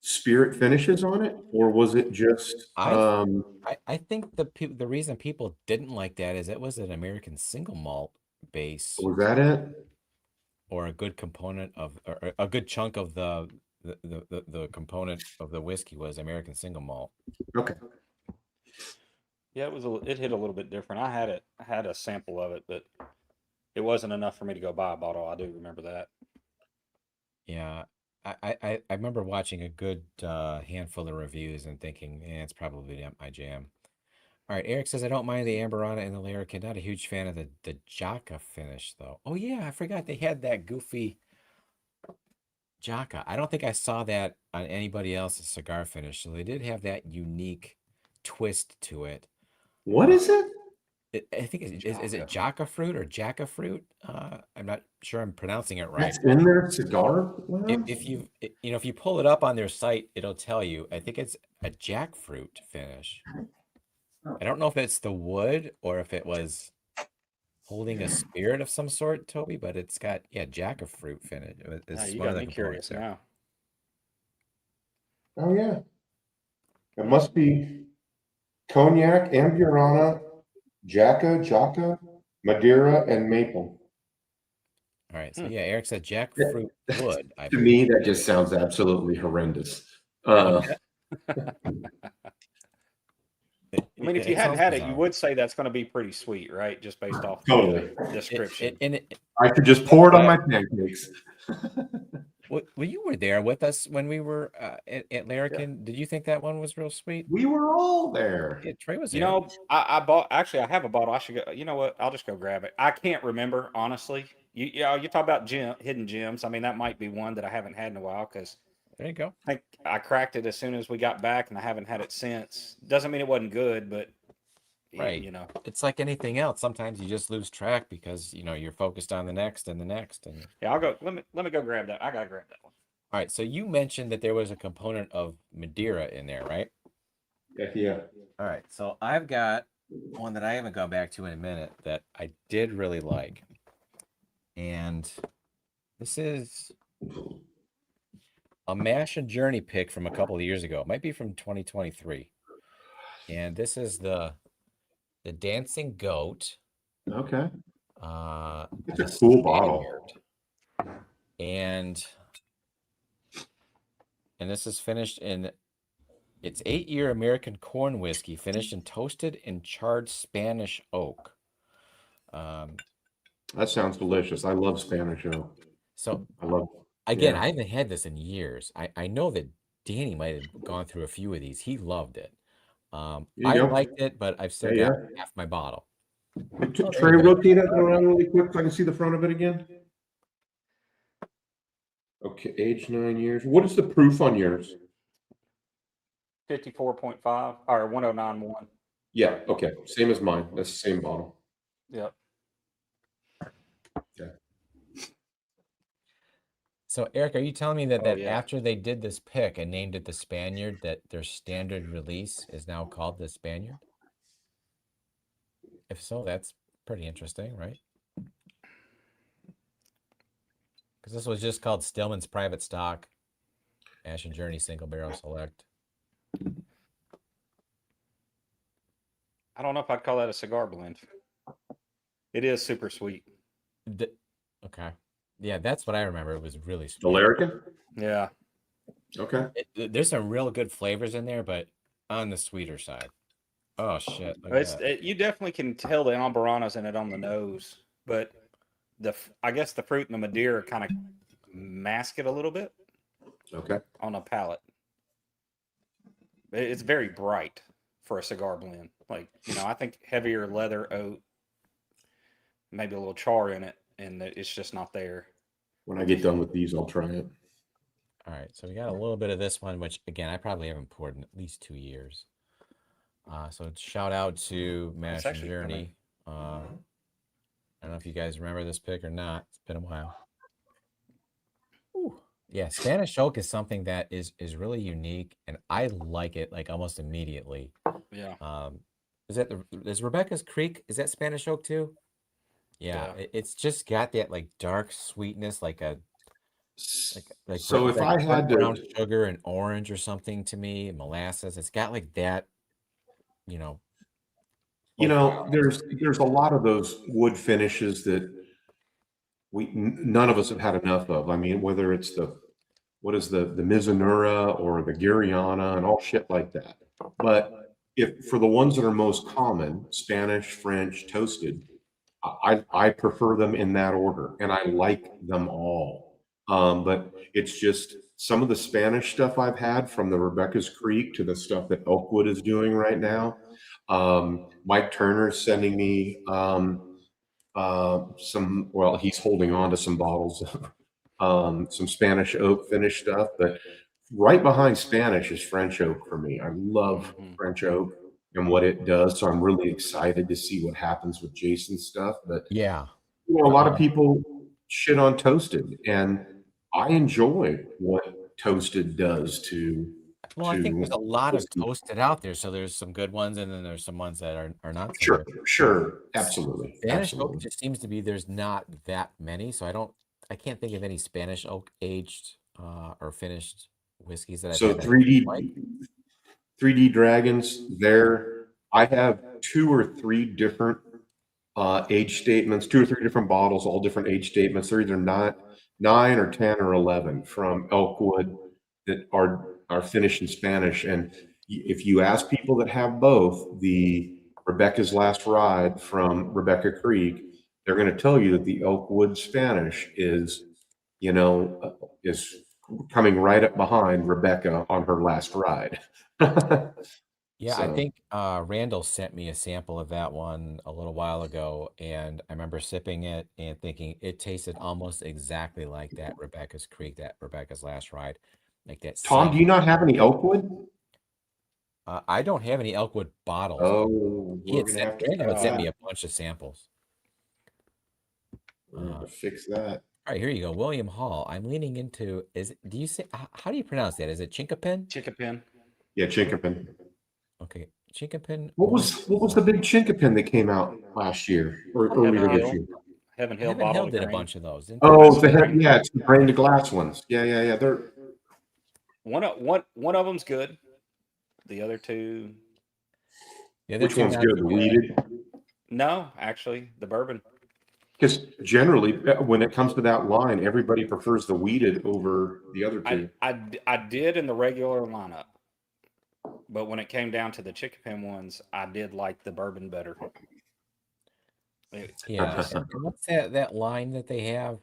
spirit finishes on it, or was it just I think the reason people didn't like that is it was an American single malt base was that it? or a good component of or a good chunk of the component of the whiskey was American single malt. Okay. Yeah, it hit a little bit different. I had a sample of it, but it wasn't enough for me to go buy a bottle. I do remember that. Yeah. I remember watching a good handful of reviews and thinking, it's probably not my jam. All right, Eric says I don't mind the Amberana and the Larrikin. Not a huge fan of the Jaka finish though. Oh yeah, I forgot they had that goofy Jaka. I don't think I saw that on anybody else's cigar finish. So they did have that unique twist to it. What is it? I think is it Jaka fruit or Jacka fruit? I'm not sure I'm pronouncing it right. That's in their cigar? If you pull it up on their site, it'll tell you. I think it's a jackfruit finish. I don't know if it's the wood or if it was holding a spirit of some sort, Toby, but it's got jackfruit finish. It's You one of got the me curious components there. now. Oh yeah. It must be cognac, Amburana, Jaka, Madeira, and maple. All right, so Eric said jackfruit wood. I To believe. me, that just sounds absolutely horrendous. I mean, if you hadn't sounds had it, bizarre. you would say that's going to be pretty sweet, right? Just based off Totally. the description. I could just pour it on my pancakes. Well, you were there with us when we were at Larrikin. Did you think that one was real sweet? We were all there. Yeah, Trey was You there. know, I bought. Actually, I have a bottle. I should go. You know what? I'll just go grab it. I can't remember honestly. You talk about hidden gems. I mean, that might be one that I haven't had in a while because There you go. I think I cracked it as soon as we got back, and I haven't had it since. Doesn't mean it wasn't good, but Right. It's like anything else. Sometimes you just lose track because you're focused on the next and the next. And yeah, I'll go. Let me go grab that. I gotta grab that one. all right. So you mentioned that there was a component of Madeira in there, right? Yeah. All right, so I've got one that I haven't gone back to in a minute that I did really like. And this is a Mash and Journey pick from a couple of years ago. It might be from 2023. And this is the Dancing Goat. Okay. It's The a cool bottle. Spaniard. And this is finished in, it's 8-year American corn whiskey, finished in toasted and charred Spanish oak. That sounds delicious. I love Spanish oak. So I love. again, Yeah. I haven't had this in years. I know that Danny might have gone through a few of these. He loved it. There I you go. liked it, but I've still Yeah, got yeah. half my bottle. Trey, there you go. rotate that around really quick so I can see the front of it again. Okay, age 9 years. What is the proof on yours? 54.5 or 1091. Yeah, okay. Same as mine. That's the same bottle. Yep. Okay. So Eric, are you telling me that, Yeah. after they did this pick and named it the Spaniard, that their standard release is now called the Spaniard? If so, that's pretty interesting, right? Because this was just called Stillman's Private Stock, Ash and Journey Single Barrel Select. I don't know if I'd call that a cigar blend. It is super sweet. Okay. Yeah, that's what I remember. It was really sweet. American? Yeah. Okay. There's some real good flavors in there, but on the sweeter side. Oh, shit. Look at that. You definitely can tell the Ambaranas in it on the nose, but I guess the fruit and the Madeira kind of mask it a little bit. Okay. On a palate. It's very bright for a cigar blend. Like, I think heavier leather oat, maybe a little char in it, and it's just not there. When I get done with these, I'll try it. All right, so we got a little bit of this one, which again, I probably haven't poured in at least 2 years. So shout out to Mash and Journey. I don't know if you guys remember this pick or not. It's been a while. Ooh. Yeah, Spanish oak is something that is really unique, and I like it like almost immediately. Yeah. Is Rebecca's Creek? Is that Spanish oak too? Yeah. It's just got that like dark sweetness, like so if I had brown sugar and orange or something to me, molasses. It's got like that, there's a lot of those wood finishes that none of us have had enough of. I mean, whether it's the Mizunura or the Gariana and all shit like that. But if for the ones that are most common, Spanish, French, toasted, I prefer them in that order, and I like them all. But it's just some of the Spanish stuff I've had, from the Rebecca's Creek to the stuff that Oakwood is doing right now. Mike Turner's sending me some. Well, he's holding on to some bottles of some Spanish oak finish stuff, but right behind Spanish is French oak for me. I love French oak and what it does. So I'm really excited to see what happens with Jason's stuff. But yeah, a lot of people shit on toasted, and I enjoy what toasted does to. Well, I think there's a lot of toasted out there. So there's some good ones, and then there's some ones that are not so good. Sure. Absolutely. Spanish oak just seems to be there's not that many. So I can't think of any Spanish oak aged or finished whiskeys that I've So had 3D Dragons, I have 2 or 3 different age statements, 2 or 3 different bottles, all different age statements. They're either 9 or 10 or 11 from Elkwood that are finished in Spanish. And if you ask people that have both, the Rebecca's Last Ride from Rebecca Creek, they're going to tell you that the Elkwood Spanish is coming right up behind Rebecca on her last ride. Yeah, I think Randall sent me a sample of that one a little while ago, and I remember sipping it and thinking it tasted almost exactly like that Rebecca's Creek, that Rebecca's Last Ride, like that. Tom, do you not have any Elkwood? I don't have any Elkwood bottles. Oh, Randall had sent me a bunch of samples. We're gonna fix that. All right, here you go, William Hall. I'm leaning into. How do you pronounce that? Is it Chinkapin? Chinkapin. Yeah, Chinkapin. Okay, chinkapin. What was the big chinkapin that came out last year or Heaven earlier this Hill. year? Heaven Hill Heaven Hill bottled did a grain. bunch of those. Didn't Oh, Glass grain. it's the grain to glass ones. Yeah. They're One of them's good. The other two, the other which two one's not good? so The weeded? no, actually, the bourbon. Because generally, when it comes to that line, everybody prefers the weeded over the other two. I did in the regular lineup, but when it came down to the chickapin ones, I did like the bourbon better. Yeah, and what's that line that they have?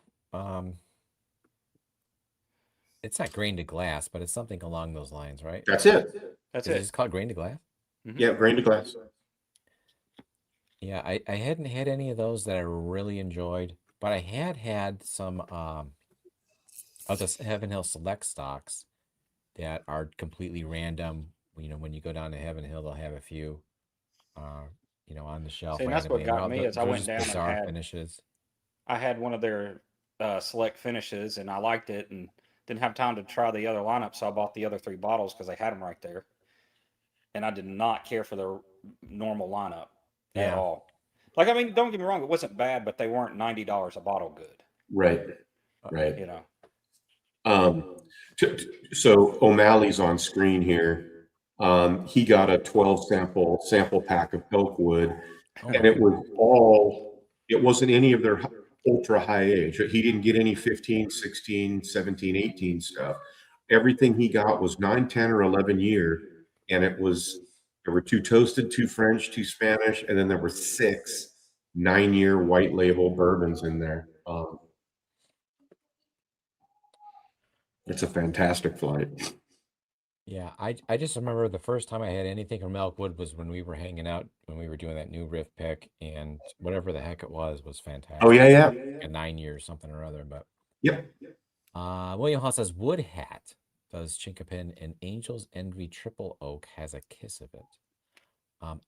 It's not grain to glass, but it's something along those lines, right? That's it. That's Is it it. just called grain to glass? Mhm. Yeah, grain to glass. Yeah, I hadn't had any of those that I really enjoyed, but I had some of the Heaven Hill Select stocks that are completely random. You know, when you go down to Heaven Hill, they'll have a few, on the shelf See, and that's what randomly. got me is I They're went just down and bizarre had finishes. I had one of their select finishes, and I liked it, and didn't have time to try the other lineup, so I bought the other 3 bottles because they had them right there. And I did not care for the normal lineup at Yeah. all. Like, I mean, don't get me wrong, it wasn't bad, but they weren't $90 a bottle good. Right. You know. So O'Malley's on screen here. He got a 12 sample pack of Elkwood, Oh, and it wasn't any of their ultra high age. He didn't get any 15, 16, 17, 18 stuff. Everything he got was 9, 10, or 11 year, and there were 2 toasted, 2 French, 2 Spanish, and then there were 6 9-year white label bourbons in there. It's a fantastic flight. yeah. I just remember the first time I had anything from Elkwood was when we were hanging out when we were doing that new riff pick, and whatever the heck it was fantastic. Oh yeah. A 9 years something or other. But Yep. William Hall says Wood Hat does chinkapin, and Angel's Envy Triple Oak has a kiss of it.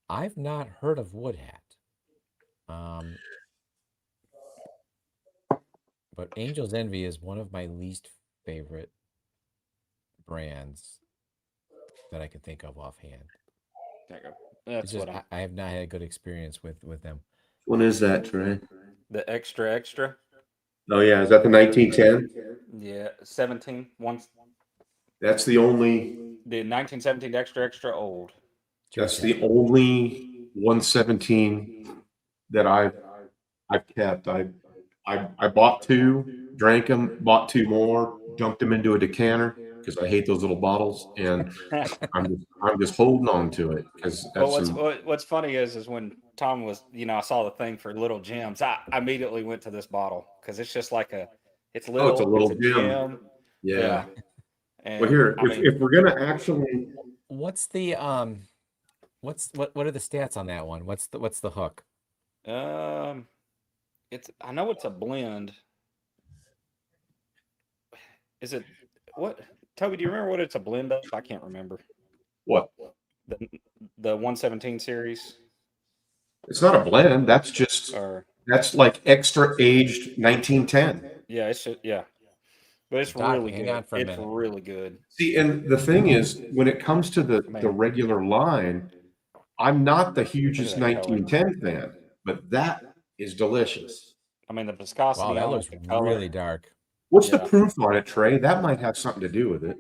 I've not heard of Wood Hat. But Angel's Envy is one of my least favorite brands that I can think of offhand. There you go. That's It's just what I have not had a good experience with them. When is that, Trey? the extra. Oh yeah, is that the 1910? Yeah, 17. That's the only. The 1917 extra old. That's the only 117 that I've kept. I bought 2, drank them, bought 2 more, dumped them into a decanter because I hate those little bottles, and I'm just holding on to it because Well, that's what's funny is when Tom was, I saw the thing for Little Gems, I immediately went to this bottle because it's just like it's little, it's a little it's a gem. gem. Yeah. And Well, here, I mean, if we're gonna actually, What's the what are the stats on that one? What's the hook? I know it's a blend. Is it what? Toby, do you remember what it's a blend of? I can't remember. what? The 117 series, It's not a blend. That's like extra aged 1910. yeah, it's just, yeah, but it's Doc, really hang good. on for a It's minute. really good. See, and the thing is, when it comes to the Man. regular line, I'm not the hugest Look at that color. 1910 fan, but that is delicious. I mean, the viscosity Wow, that on looks it, the color. really dark. What's the Yeah. proof on it, Trey? That might have something to do with it.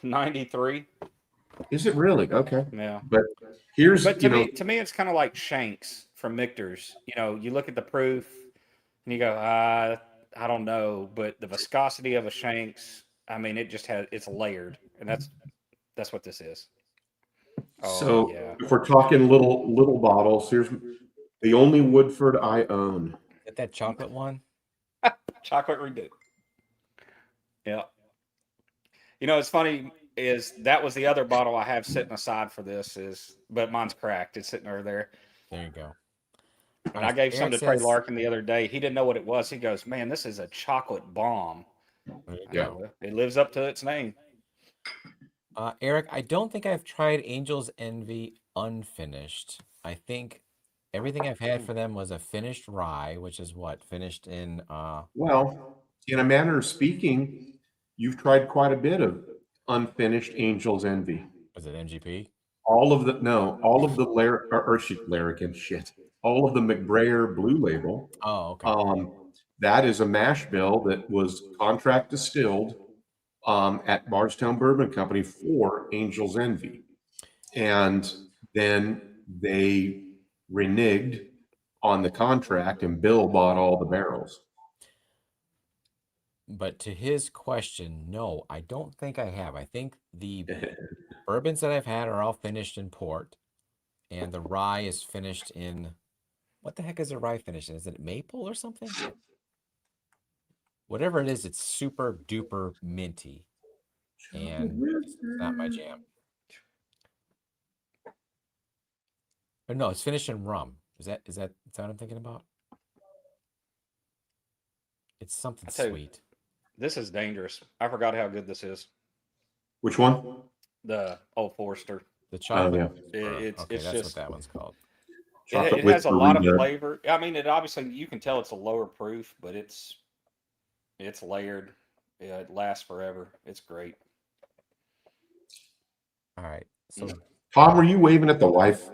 93. Is it really? Okay. Yeah. But here's, But to me, it's kind of like Shanks from Michter's. You look at the proof and you go, I don't know, but the viscosity of a Shanks, I mean, it's layered, and that's what this is. so yeah. if we're talking little bottles, here's the only Woodford I own. Is that chocolate one? Chocolate redo. Yeah. It's funny is that was the other bottle I have sitting aside for this but mine's cracked. It's sitting over there. There you go. And I gave some to Trey Larkin the other day. He didn't know what it was. He goes, "Man, this is a chocolate bomb." Yeah. It lives up to its name. Eric, I don't think I've tried Angel's Envy unfinished. I think everything I've had for them was a finished rye, which is finished in Well, in a manner of speaking, you've tried quite a bit of unfinished Angel's Envy. Is it MGP? All of the Larrikin shit. All of the McBrayer Blue Label. Oh, okay. That is a mash bill that was contract distilled at Bardstown Bourbon Company for Angel's Envy, and then they reneged on the contract, and Bill bought all the barrels. But to his question, no, I don't think I have. I think the bourbons that I've had are all finished in port, and the rye is finished in, what the heck is the rye finished in? Is it maple or something? Whatever it is, it's super duper minty, and it's not my jam. Or no, it's finished in rum. Is that what I'm thinking about? It's something I tell you, sweet. This is dangerous. I forgot how good this is. Which one? The Old Forester. The chocolate. It's Okay, that's just what that one's called. it has a lot of flavor. I mean, it obviously you can tell it's a lower proof, but it's layered. Yeah, it lasts forever. It's great. All right. So Tom, were you waving at the wife?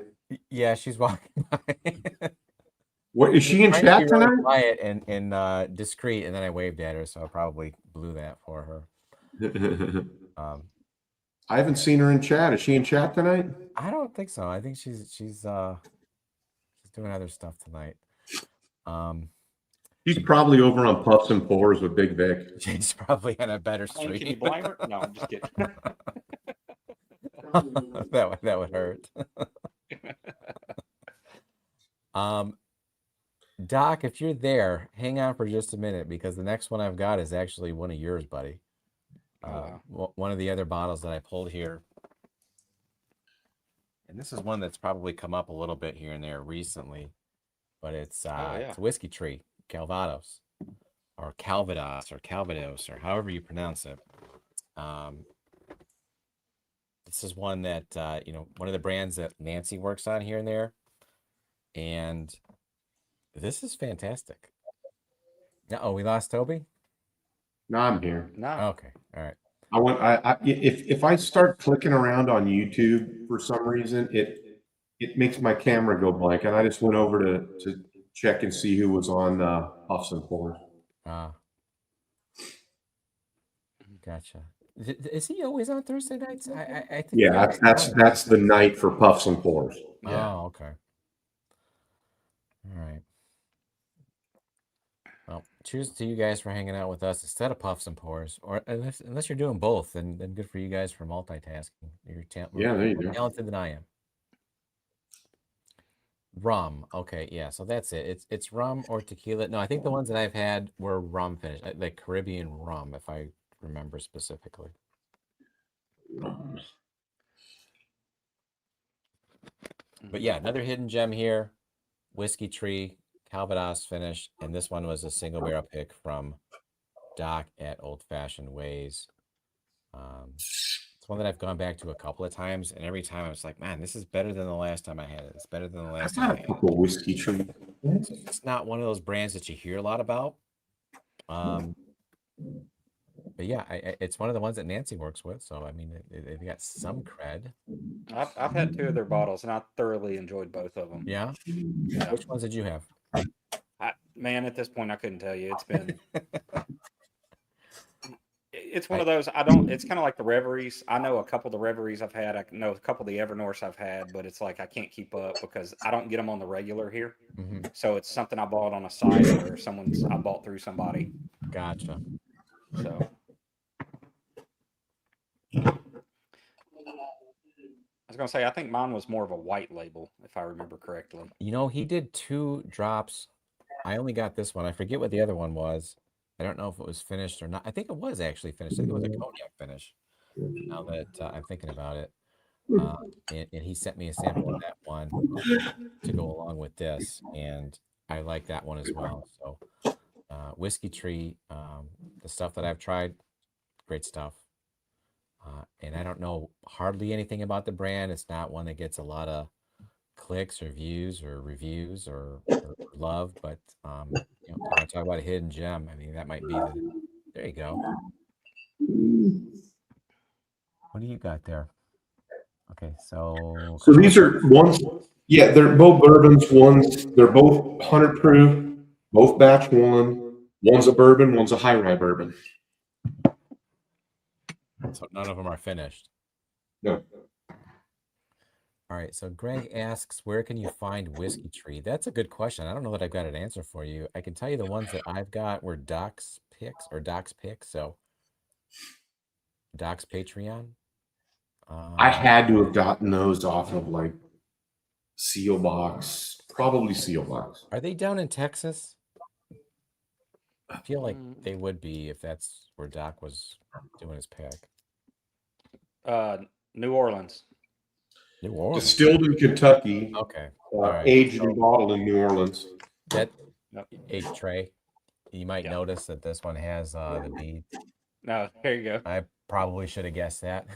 yeah, she's walking by. What is she in Trying to chat be really tonight? quiet and discreet, and then I waved at her, so I probably blew that for her. I haven't seen her in chat. Is she in chat tonight? I don't think so. I think she's doing other stuff tonight. She's probably over on Puffs and Pours with Big Vic. She's probably on a better I mean, stream. can you blame her? No, I'm just kidding. that would hurt. Doc, if you're there, hang on for just a minute, because the next one I've got is actually one of yours, buddy. One of the other bottles that I pulled here, and this is one that's probably come up a little bit here and there recently, but it's it's Whiskey Tree Calvados, or Calvados, or however you pronounce it. This is one that one of the brands that Nancy works on here and there, and this is fantastic. Oh, we lost Toby? No, I'm here. No. Okay. All right. If I start clicking around on YouTube for some reason, it makes my camera go blank, and I just went over to check and see who was on Puffs and Pours. Gotcha. Is he always on Thursday nights? I think. Yeah, that's the night for Puffs and Pours. Yeah. Oh, okay. All right. Well, cheers to you guys for hanging out with us instead of Puffs and Pours, or unless you're doing both, then good for you guys for multitasking. You're more talented than I am. Rum. Okay, yeah. So that's it. It's rum or tequila. No, I think the ones that I've had were rum finished, like Caribbean rum, if I remember specifically. But yeah, another hidden gem here. Whiskey Tree Calvados finish, and this one was a single barrel pick from Doc at Old Fashioned Ways. It's one that I've gone back to a couple of times, and every time I was like, man, this is better than the last time I had it. It's better than the last time I had it. Whiskey Tree. It's not one of those brands that you hear a lot about. But yeah, it's one of the ones that Nancy works with, so I mean, they've got some cred. I've had 2 of their bottles, and I thoroughly enjoyed both of them. Yeah? Which ones did you have? Man, at this point, I couldn't tell you. It's been. It's one of those. It's kind of like the Reveries. I know a couple of the Reveries I've had. I know a couple of the Evernorths I've had, but it's like I can't keep up because I don't get them on the regular here. Mm-hmm. So it's something I bought on a site or I bought through somebody. Gotcha. So. I was gonna say, I think mine was more of a white label, if I remember correctly. He did 2 drops. I only got this one. I forget what the other one was. I don't know if it was finished or not. I think it was actually finished. I think it was a cognac finish. Now that I'm thinking about it, and he sent me a sample of that one to go along with this, and I like that one as well. So, Whiskey Tree, the stuff that I've tried, great stuff. And I don't know hardly anything about the brand. It's not one that gets a lot of clicks or views or reviews or love, but when I talk about a hidden gem, I mean, that might be there you go. What do you got there? Okay, so So these are ones, yeah, they're both bourbons. They're both 100 proof, both batch one. One's a bourbon, one's a high rye bourbon. so none of them are finished. No. All right, so Greg asks, where can you find Whiskey Tree? That's a good question. I don't know that I've got an answer for you. I can tell you the ones that I've got were Doc's picks. So Doc's Patreon. I had to have gotten those off of like Seal Box, probably Seal Box. Are they down in Texas? I feel like Mm. they would be if that's where Doc was doing his pick. New Orleans. New Orleans. Distilled in Kentucky, Okay. All right. aged and bottled in New Orleans. That Yep. H tray. You might Yep. notice that this one has the bead. No, there you go. I probably should have guessed that.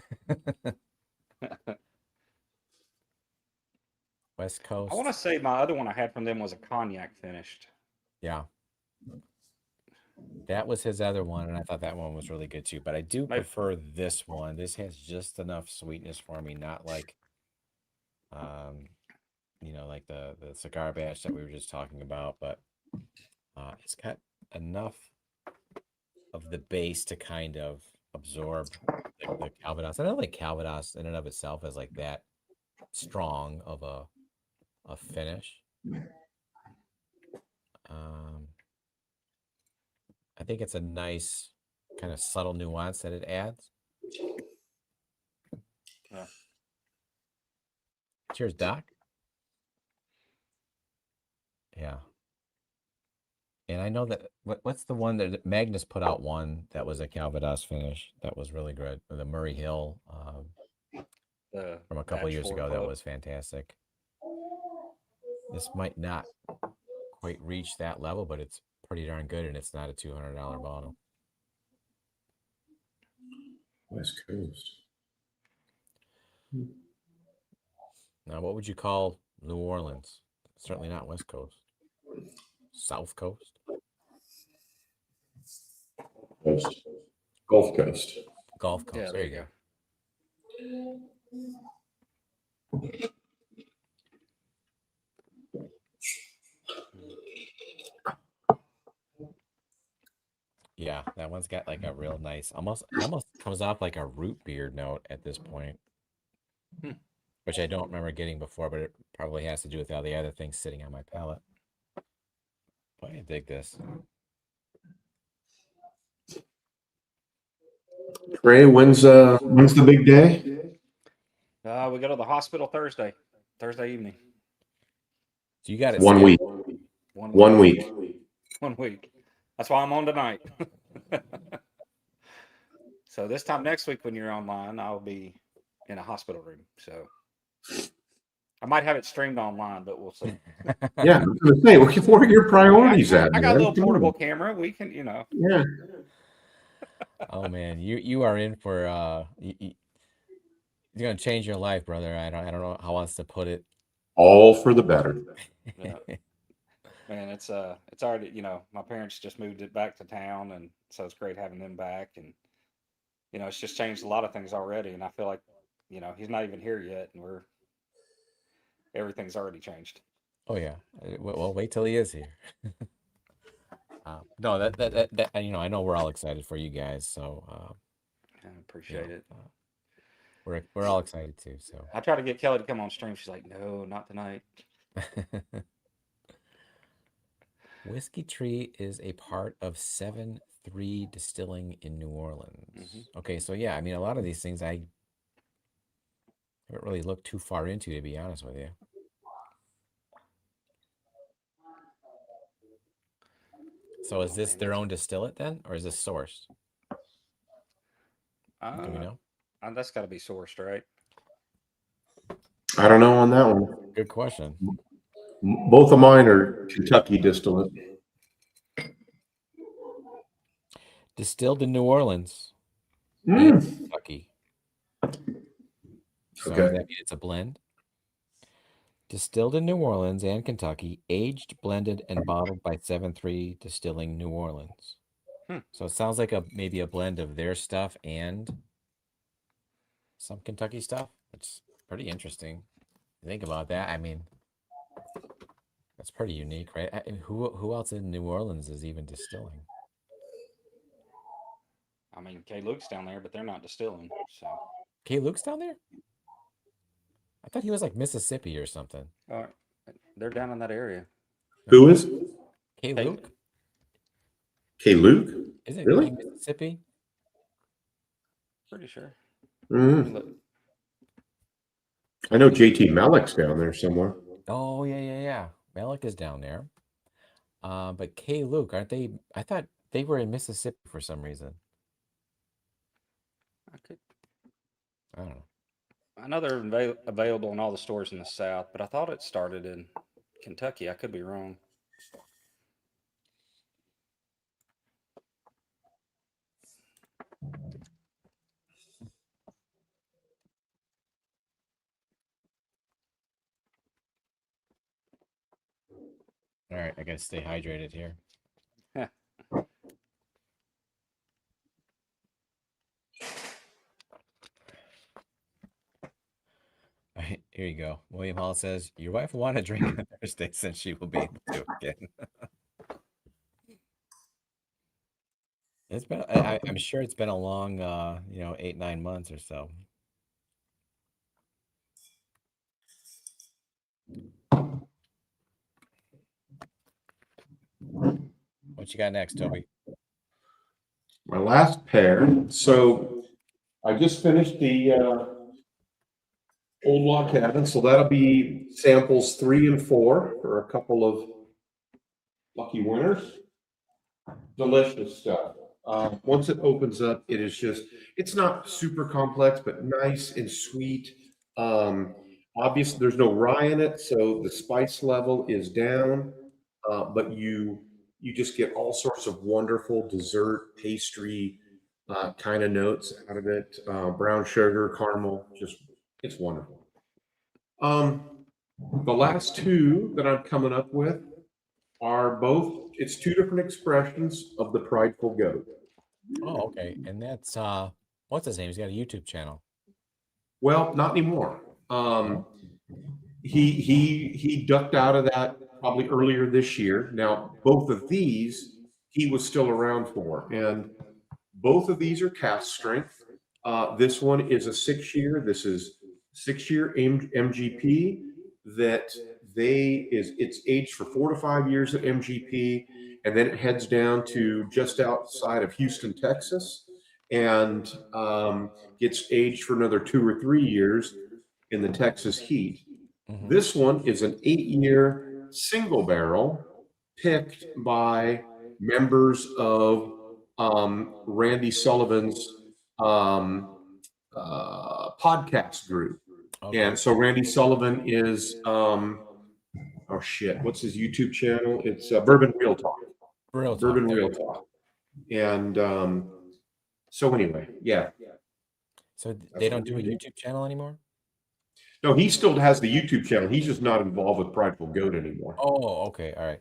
West Coast. I want to say my other one I had from them was a cognac finished. Yeah. That was his other one, and I thought that one was really good too. But I do Maybe. prefer this one. This has just enough sweetness for me, not like, like the cigar batch that we were just talking about. But it's got enough of the base to kind of absorb the Calvados. I don't think Calvados in and of itself is like that strong of a finish. I think it's a nice kind of subtle nuance that it adds. Yeah. Cheers, Doc. Yeah. And I know that what's the one that Magnus put out one that was a Calvados finish that was really good. The Murray Hill from a couple years ago that was fantastic. This might not quite reach that level, but it's pretty darn good, and it's not a $200 bottle. West Coast. Now, what would you call New Orleans? Certainly not West Coast. South Coast? Coast. Gulf Coast. Gulf Coast. Yeah, there you go. Yeah, that one's got like a real nice, almost comes off like a root beer note at this point, which I don't remember getting before, but it probably has to do with all the other things sitting on my palate. Boy, I dig this. Trey, when's the big day? We go to the hospital Thursday evening. So you got it 1 week. 1 week. 1 week. That's why I'm on tonight. So this time next week when you're online, I'll be in a hospital room. So I might have it streamed online, but we'll see. Yeah, I was going to say, where are your priorities at? I got a man? little portable camera. We can, Yeah. Oh man, you are in for you're gonna change your life, brother. I don't know how else to put it. All for the better. Yeah. Man, it's already, my parents just moved it back to town, and so it's great having them back, and it's just changed a lot of things already, and I feel like, he's not even here yet, and everything's already changed. Oh yeah. Well, wait till he is here. No, that I know we're all excited for you guys, so I appreciate it. We're all excited too. So I tried to get Kelly to come on stream. She's like, no, not tonight. Whiskey Tree is a part of 7-3 Distilling in New Orleans. Okay, so yeah, I mean, a lot of these things I haven't really looked too far into, to be honest with you. So is this their own distillate then, or is this sourced? Do we know? That's got to be sourced, right? I don't know on that one. Good question. Both of mine are Kentucky distillate. Distilled in New Orleans, Kentucky. So Okay. that means it's a blend. Distilled in New Orleans and Kentucky, aged, blended, and bottled by 7-3 Distilling New Orleans. So it sounds like maybe a blend of their stuff and some Kentucky stuff. It's Pretty interesting. Think about that. I mean, that's pretty unique, right? And who else in New Orleans is even distilling? I mean, K. Luke's down there, but they're not distilling. So, K. Luke's down there? I thought he was like Mississippi or something. they're down in that area. Who is? K. K. Luke? K. Luke? Isn't Really? he Mississippi? Pretty sure. Mm. Look, I know JT Malik's down there somewhere. Oh yeah. Malik is down there. But K. Luke, aren't they? I thought they were in Mississippi for some reason. I don't know. I know they're available in all the stores in the South, but I thought it started in Kentucky. I could be wrong. All right, I gotta stay hydrated here. All right, here you go. William Hall says, your wife will want to drink on Thursday since she will be able to again. It's been, I'm sure it's been a long, 8-9 months or so. What you got next, Toby? My last pair. So I just finished the Old Log Cabin, so that'll be samples 3 and 4 for a couple of lucky winners. Delicious stuff. Once it opens up, it is just, it's not super complex, but nice and sweet. Obviously, there's no rye in it, so the spice level is down, but you just get all sorts of wonderful dessert, pastry kind of notes out of it. Brown sugar, caramel, just, it's wonderful. The last two that I'm coming up with are both, it's two different expressions of the prideful goat. Oh, okay. And that's what's his name? He's got a YouTube channel. Well, not anymore. He ducked out of that probably earlier this year. Now, both of these he was still around for, and both of these are cast strength. This one is a 6-year. This is 6-year MGP that it's aged for 4 to 5 years at MGP, and then it heads down to just outside of Houston, Texas, and gets aged for another 2 or 3 years in the Texas heat. Mhm. This one is an 8-year single barrel picked by members of Randy Sullivan's podcast group. Okay. And so Randy Sullivan is, oh shit, what's his YouTube channel? It's Bourbon Real Talk. Bourbon Real Talk. And so anyway, yeah. So they don't do a YouTube channel anymore? No, he still has the YouTube channel. He's just not involved with Prideful Goat anymore. Oh, okay. All right.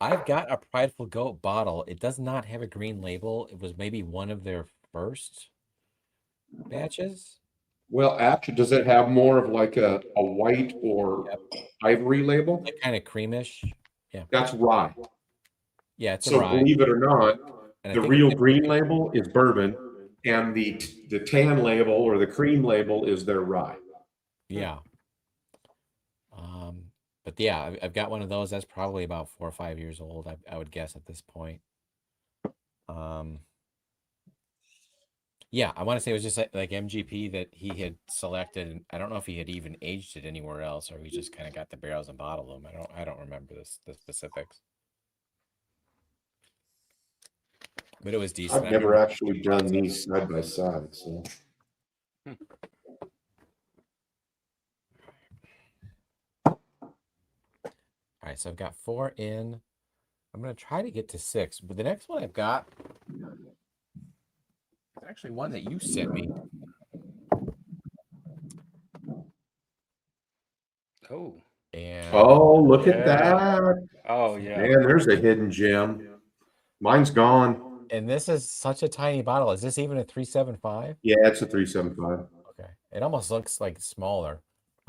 I've got a Prideful Goat bottle. It does not have a green label. It was maybe one of their first batches. Well, actually, does it have more of like a white or ivory label? Like kind of creamish. Yeah. That's rye. Yeah, it's a So rye. believe it or not, And I the think real it's green label is bourbon, and the tan label or the cream label is their rye. Yeah. But yeah, I've got one of those. That's probably about 4 or 5 years old, I would guess at this point. Yeah, I want to say it was just like MGP that he had selected, and I don't know if he had even aged it anywhere else, or he just kind of got the barrels and bottled them. I don't remember the specifics. But it was decent. I've never actually done these side by side, so. All right, so I've got 4 in. I'm going to try to get to 6, but the next one I've got is actually one that you sent me. Oh. And oh, look at that. Oh, yeah. Man, there's a hidden gem. Mine's gone. And this is such a tiny bottle. Is this even a 375? Yeah, it's a 375. Okay. It almost looks like smaller.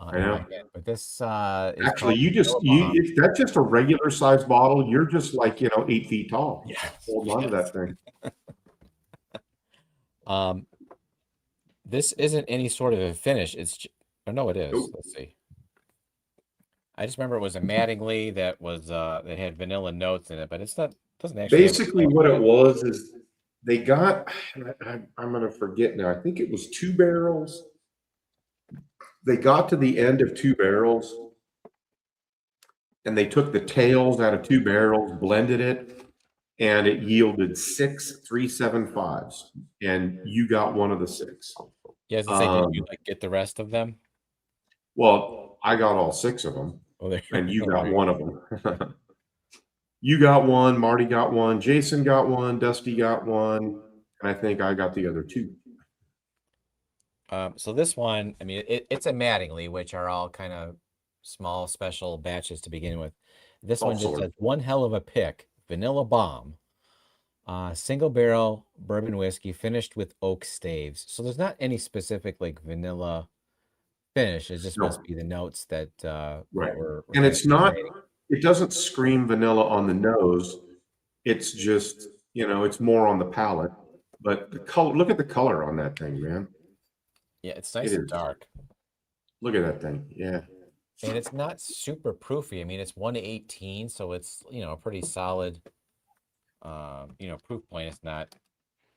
I know. But this is Actually, called you just Vanilla Bomb. if that's just a regular size bottle, you're just like 8 feet tall. Yeah. Holding on to that thing. This isn't any sort of a finish. Oh, no, it is. Nope. Let's see. I just remember it was a Mattingly that was that had vanilla notes in it, but it's not. Doesn't actually. Basically, what it was is they got. I'm going to forget now. I think it was 2 barrels. They got to the end of 2 barrels, and they took the tails out of 2 barrels, blended it, and it yielded 6 375s. And you got one of the 6. Yeah, as I say, did you like get the rest of them? Well, I got all 6 of them, and you got one of them. You got one, Marty got one, Jason got one, Dusty got one, and I think I got the other 2. So this one, I mean, it's a Mattingly, which are all kind of small special batches to begin with. This one just says one hell of a pick, Vanilla Bomb, single barrel bourbon whiskey finished with oak staves. So there's not any specific like vanilla finish. It just must be the notes that Right. we're And it's not. It doesn't scream vanilla on the nose. It's just it's more on the palate. But the color. Look at the color on that thing, man. Yeah, it's nice and dark. Look at that thing. Yeah. And it's not super proofy. I mean, it's 1-18, so it's a pretty solid proof point. It's not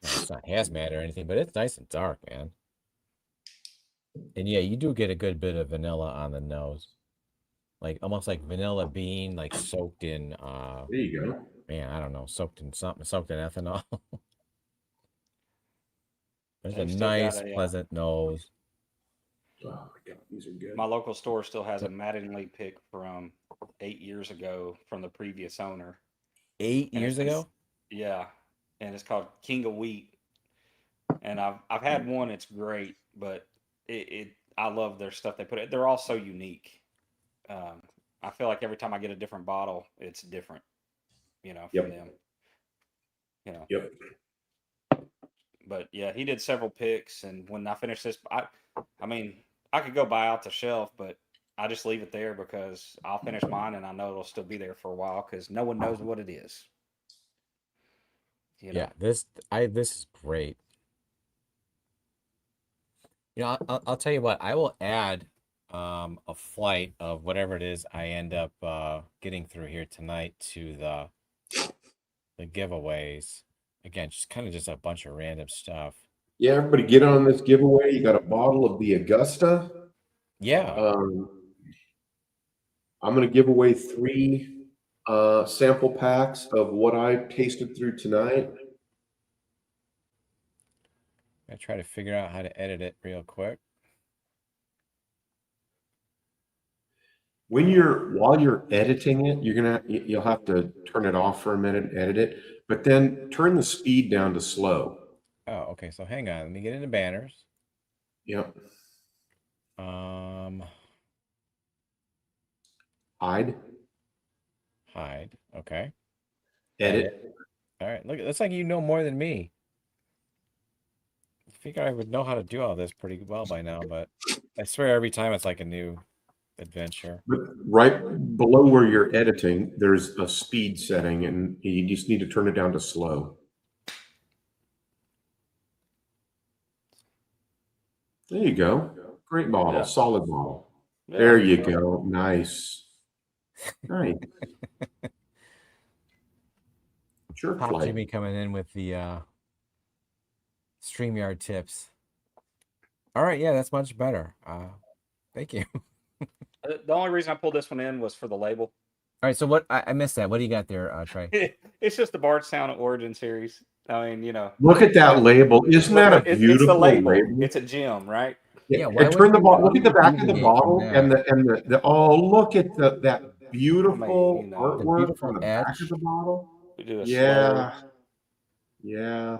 hazmat or anything, but it's nice and dark, man. And yeah, you do get a good bit of vanilla on the nose. Like almost like vanilla bean, like soaked in there you go. Man, I don't know, soaked in something, soaked in ethanol. There's a nice, pleasant nose. Oh my God, these are good. My local store still has a Mattingly pick from 8 years ago from the previous owner. 8 years ago? Yeah, and it's called King of Wheat. And I've had one. It's great, but I love their stuff they put it. They're all so unique. I feel like every time I get a different bottle, it's different. From them. Yep. But yeah, he did several picks, and when I finish this, I mean, I could go buy out the shelf, but I just leave it there because I'll finish mine, and I know it'll still be there for a while because no one knows what it is. Yeah, this is great. I'll tell you what, I will add a flight of whatever it is I end up getting through here tonight to the giveaways. Again, just a bunch of random stuff. Yeah, everybody get on this giveaway. You got a bottle of the Augusta. Yeah. I'm going to give away 3 sample packs of what I tasted through tonight. I try to figure out how to edit it real quick. While you're editing it, you'll have to turn it off for a minute and edit it, but then turn the speed down to slow. Oh, okay. So hang on. Let me get into banners. Yep. Hide. Okay. Edit. All right. Look, that's like you know more than me. I figure I would know how to do all this pretty well by now, but I swear every time it's like a new adventure. But right below where you're editing, there's a speed setting, and you just need to turn it down to slow. There you go. Great bottle. Yeah. Solid bottle. Yeah, there you go. Nice. Nice. Sure. Pop Jimmy coming in with the StreamYard tips. All right. Yeah, that's much better. Thank you. The only reason I pulled this one in was for the label. All right. So what I missed that. What do you got there, Trey? It's just the Bardstown Origin series. I mean, Look at that label. Isn't that a beautiful it's the label? label? It's a gem, right? Yeah. Turn the bottle. Look at the back of the bottle and the oh, look at that beautiful artwork from the back of the bottle. Yeah. Yeah.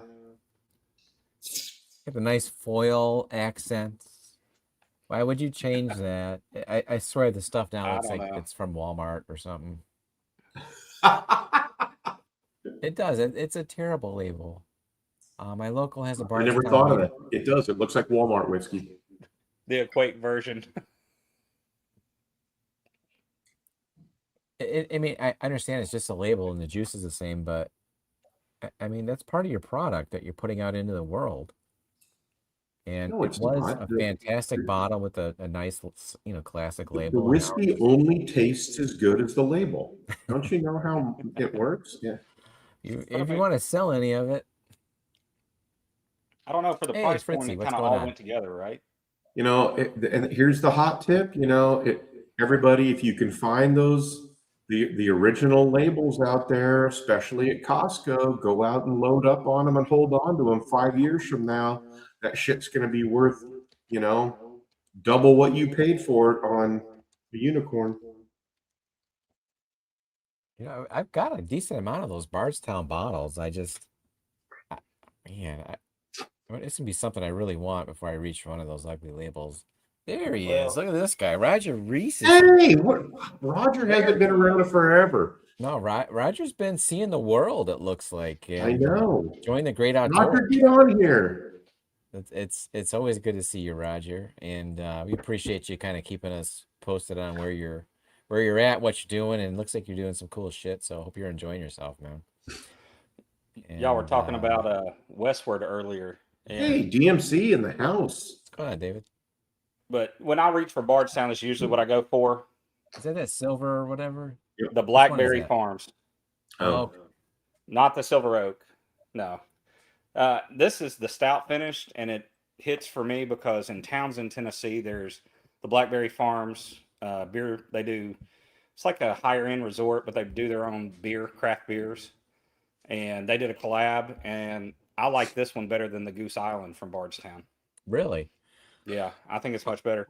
Got the nice foil accents. Why would you change that? I swear the stuff now looks like it's from Walmart or something. It does. It's a terrible label. My local has a bar. I never thought of it. It does. It looks like Walmart whiskey. The Equate version. I mean, I understand it's just a label and the juice is the same, but I mean, that's part of your product that you're putting out into the world. And No, it it's was not. a fantastic bottle with a nice, classic The label. And now whiskey only tastes as good as the label. Don't you know how it works? Yeah. But I if you mean, want to sell any of it, I don't know, for the hey, price point, Fritzy, it what's kind of going all on? went together, right? And here's the hot tip. Everybody, if you can find the original labels out there, especially at Costco, go out and load up on them and hold on to them. 5 years from now, that shit's going to be worth, you know, double what you paid for it on the unicorn. I've got a decent amount of those Bardstown bottles. Man, this would be something I really want before I reach one of those ugly labels. There he is. Look at this guy, Roger Reese. Hey, Roger hasn't been around forever. No, Roger's been seeing the world, it looks like, I and know. enjoying the great outdoors. Roger, get on here. It's always good to see you, Roger, and we appreciate you kind of keeping us posted on where you're at, what you're doing, and it looks like you're doing some cool shit. So I hope you're enjoying yourself, man. Y'all were And talking about Westward earlier, and Hey, DMC in the house. what's going on, David? but when I reach for Bardstown, that's usually what I go for. Is that silver or whatever? The one is Blackberry that? Farms, Oh, not the Silver Oak. No, this is the stout finished, and it hits for me because in Townsend, Tennessee, there's the Blackberry Farms beer. They do, it's like a higher end resort, but they do their own beer, craft beers, and they did a collab, and I like this one better than the Goose Island from Bardstown. really? Yeah, I think it's much better.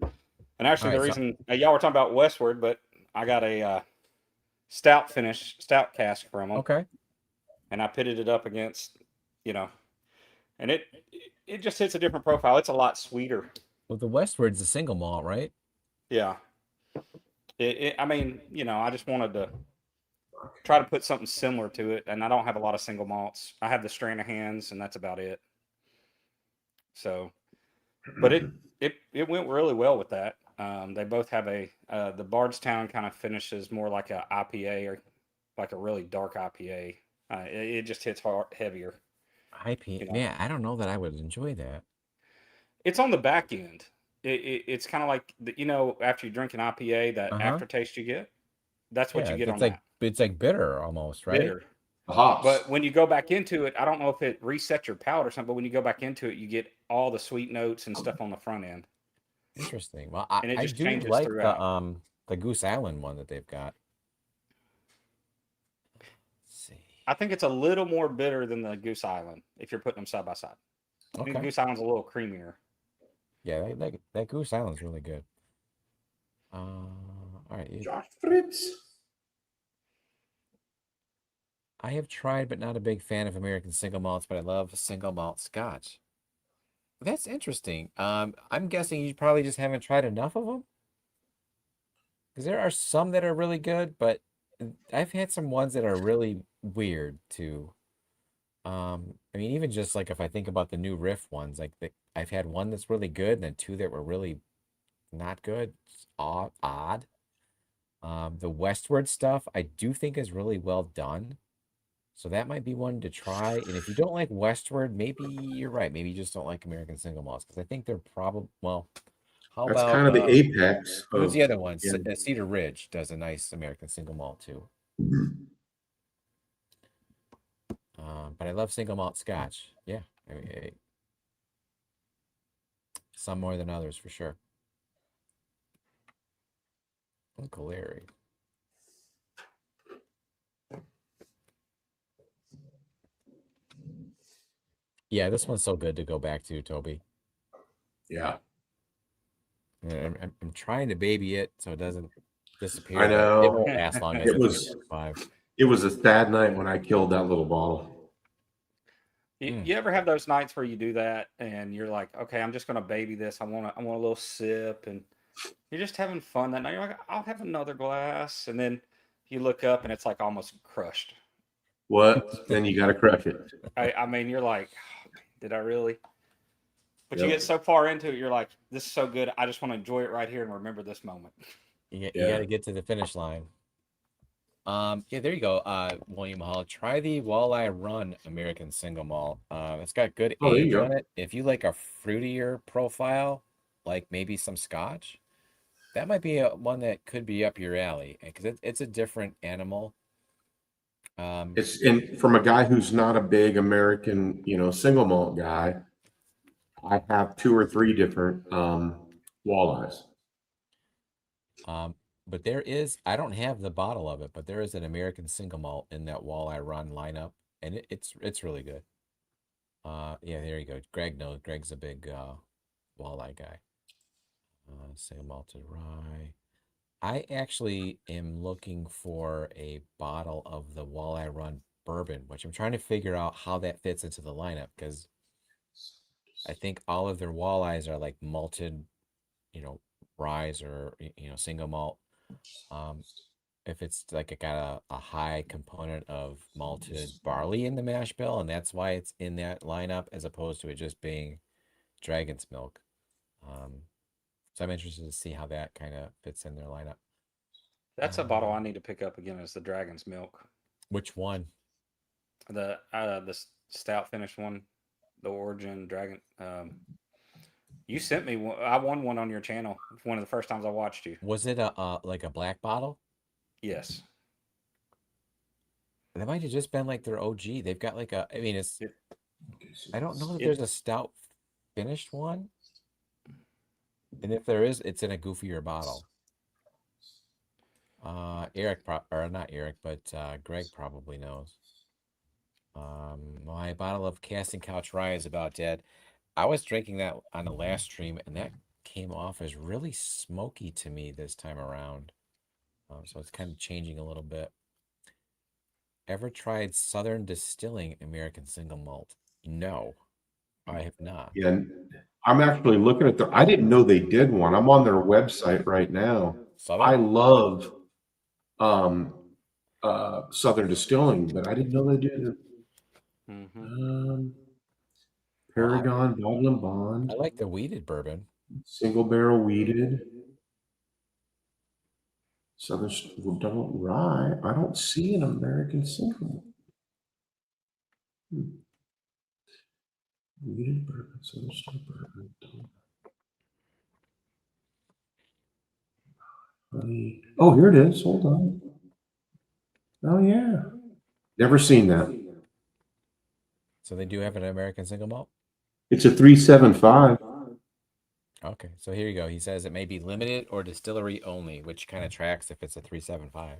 And actually, All the right, so reason y'all were talking about Westward, but I got a stout cask from them, okay. and I pitted it up against, you know, and it just hits a different profile. It's a lot sweeter. Well, the Westward's a single malt, right? Yeah. I mean, I just wanted to try to put something similar to it, and I don't have a lot of single malts. I have the Stranahan's, and that's about it. So, but it went really well with that. They both have the Bardstown kind of finishes more like a IPA or like a really dark IPA. It just hits hard, heavier. IPA. Man, I don't know that I would enjoy that. It's on the back end. It's kind of like after you drink an IPA, that aftertaste you get. That's what you get on that. It's like bitter almost, right? Bitter. The hops. But when you go back into it, I don't know if it resets your palate or something, but when you go back into it, you get all the sweet notes and stuff on the front end. Interesting. Well, And it I just do changes like throughout. the Goose Island one that they've got. Let's see. I think it's a little more bitter than the Goose Island if you're putting them side by side. I think the Okay. Goose Island's a little creamier. Yeah, that Goose Island's really good. All right. Josh Fritz. I have tried, but not a big fan of American single malts, but I love single malt Scotch. That's interesting. I'm guessing you probably just haven't tried enough of them. Because there are some that are really good, but I've had some ones that are really weird too. I mean, even just like if I think about the new Riff ones, I've had one that's really good, and then two that were really not good. It's odd. The Westward stuff I do think is really well done. So that might be one to try. And if you don't like Westward, maybe you're right. Maybe you just don't like American single malts because I think they're probably how That's about kind of the apex. who's the other one? Yeah. Cedar Ridge does a nice American single malt too. But I love single malt Scotch. Yeah, I mean, some more than others for sure. Uncle Larry. Yeah, this one's so good to go back to, Toby. Yeah. I'm trying to baby it so it doesn't disappear. I know. It won't last long. It was a sad night when I killed that little bottle. You ever have those nights where you do that and you're like, okay, I'm just going to baby this. I want a little sip, and you're just having fun that night. You're like, I'll have another glass, and then you look up and it's like almost crushed. What? Then you got to crush it. I mean, you're like, oh, did I really? But you get so far into it, you're like, this is so good. I just want to enjoy it right here and remember this moment. You got to get to the finish line. Yeah, there you go. William Hall. Try the Walleye Run American Single Malt. It's got good Oh, there you age on go. it. If you like a fruitier profile, like maybe some Scotch, that might be one that could be up your alley because it's a different animal. It's in from a guy who's not a big American, single malt guy. I have 2 or 3 different walleyes. But there is, I don't have the bottle of it, but there is an American Single Malt in that Walleye Run lineup, and it's really good. Yeah, there you go. Greg knows. Greg's a big walleye guy. Single malted rye. I actually am looking for a bottle of the Walleye Run bourbon, which I'm trying to figure out how that fits into the lineup because I think all of their walleyes are like malted, ryes or single malt. Um, if it's like it got a high component of malted barley in the mash bill, and that's why it's in that lineup as opposed to it just being dragon's milk. Um, so I'm interested to see how that kind of fits in their lineup. That's a bottle I need to pick up again. Is the Dragon's Milk, Which one? the stout finished one, the Origin Dragon. You sent me one. I won one on your channel. One of the first times I watched you. Was it a like a black bottle? Yes. That might have just been like their OG. They've got like I mean, it's, It, I don't know that it there's a stout finished one. And if there is, it's in a goofier bottle. Or not Eric, but Greg probably knows. My bottle of Casting Couch Rye is about dead. I was drinking that on the last stream, and that came off as really smoky to me this time around. So it's kind of changing a little bit. Ever tried Southern Distilling American Single Malt? No, I have not. Yeah, and I'm actually looking at I didn't know they did one. I'm on their website right now. I Southern? love um, Southern Distilling, but I didn't know they did it. hmm Well, Paragon Bottle and I Bond, like the weeded bourbon. single barrel weeded, Southern Double Rye. I don't see an American single. Weeded bourbon, Southern Style bourbon. Honey. Oh, here it is. Hold on. Oh yeah, never seen that. So they do have an American Single Malt? It's a 375. Okay, so here you go. He says it may be limited or distillery only, which kind of tracks if it's a 375.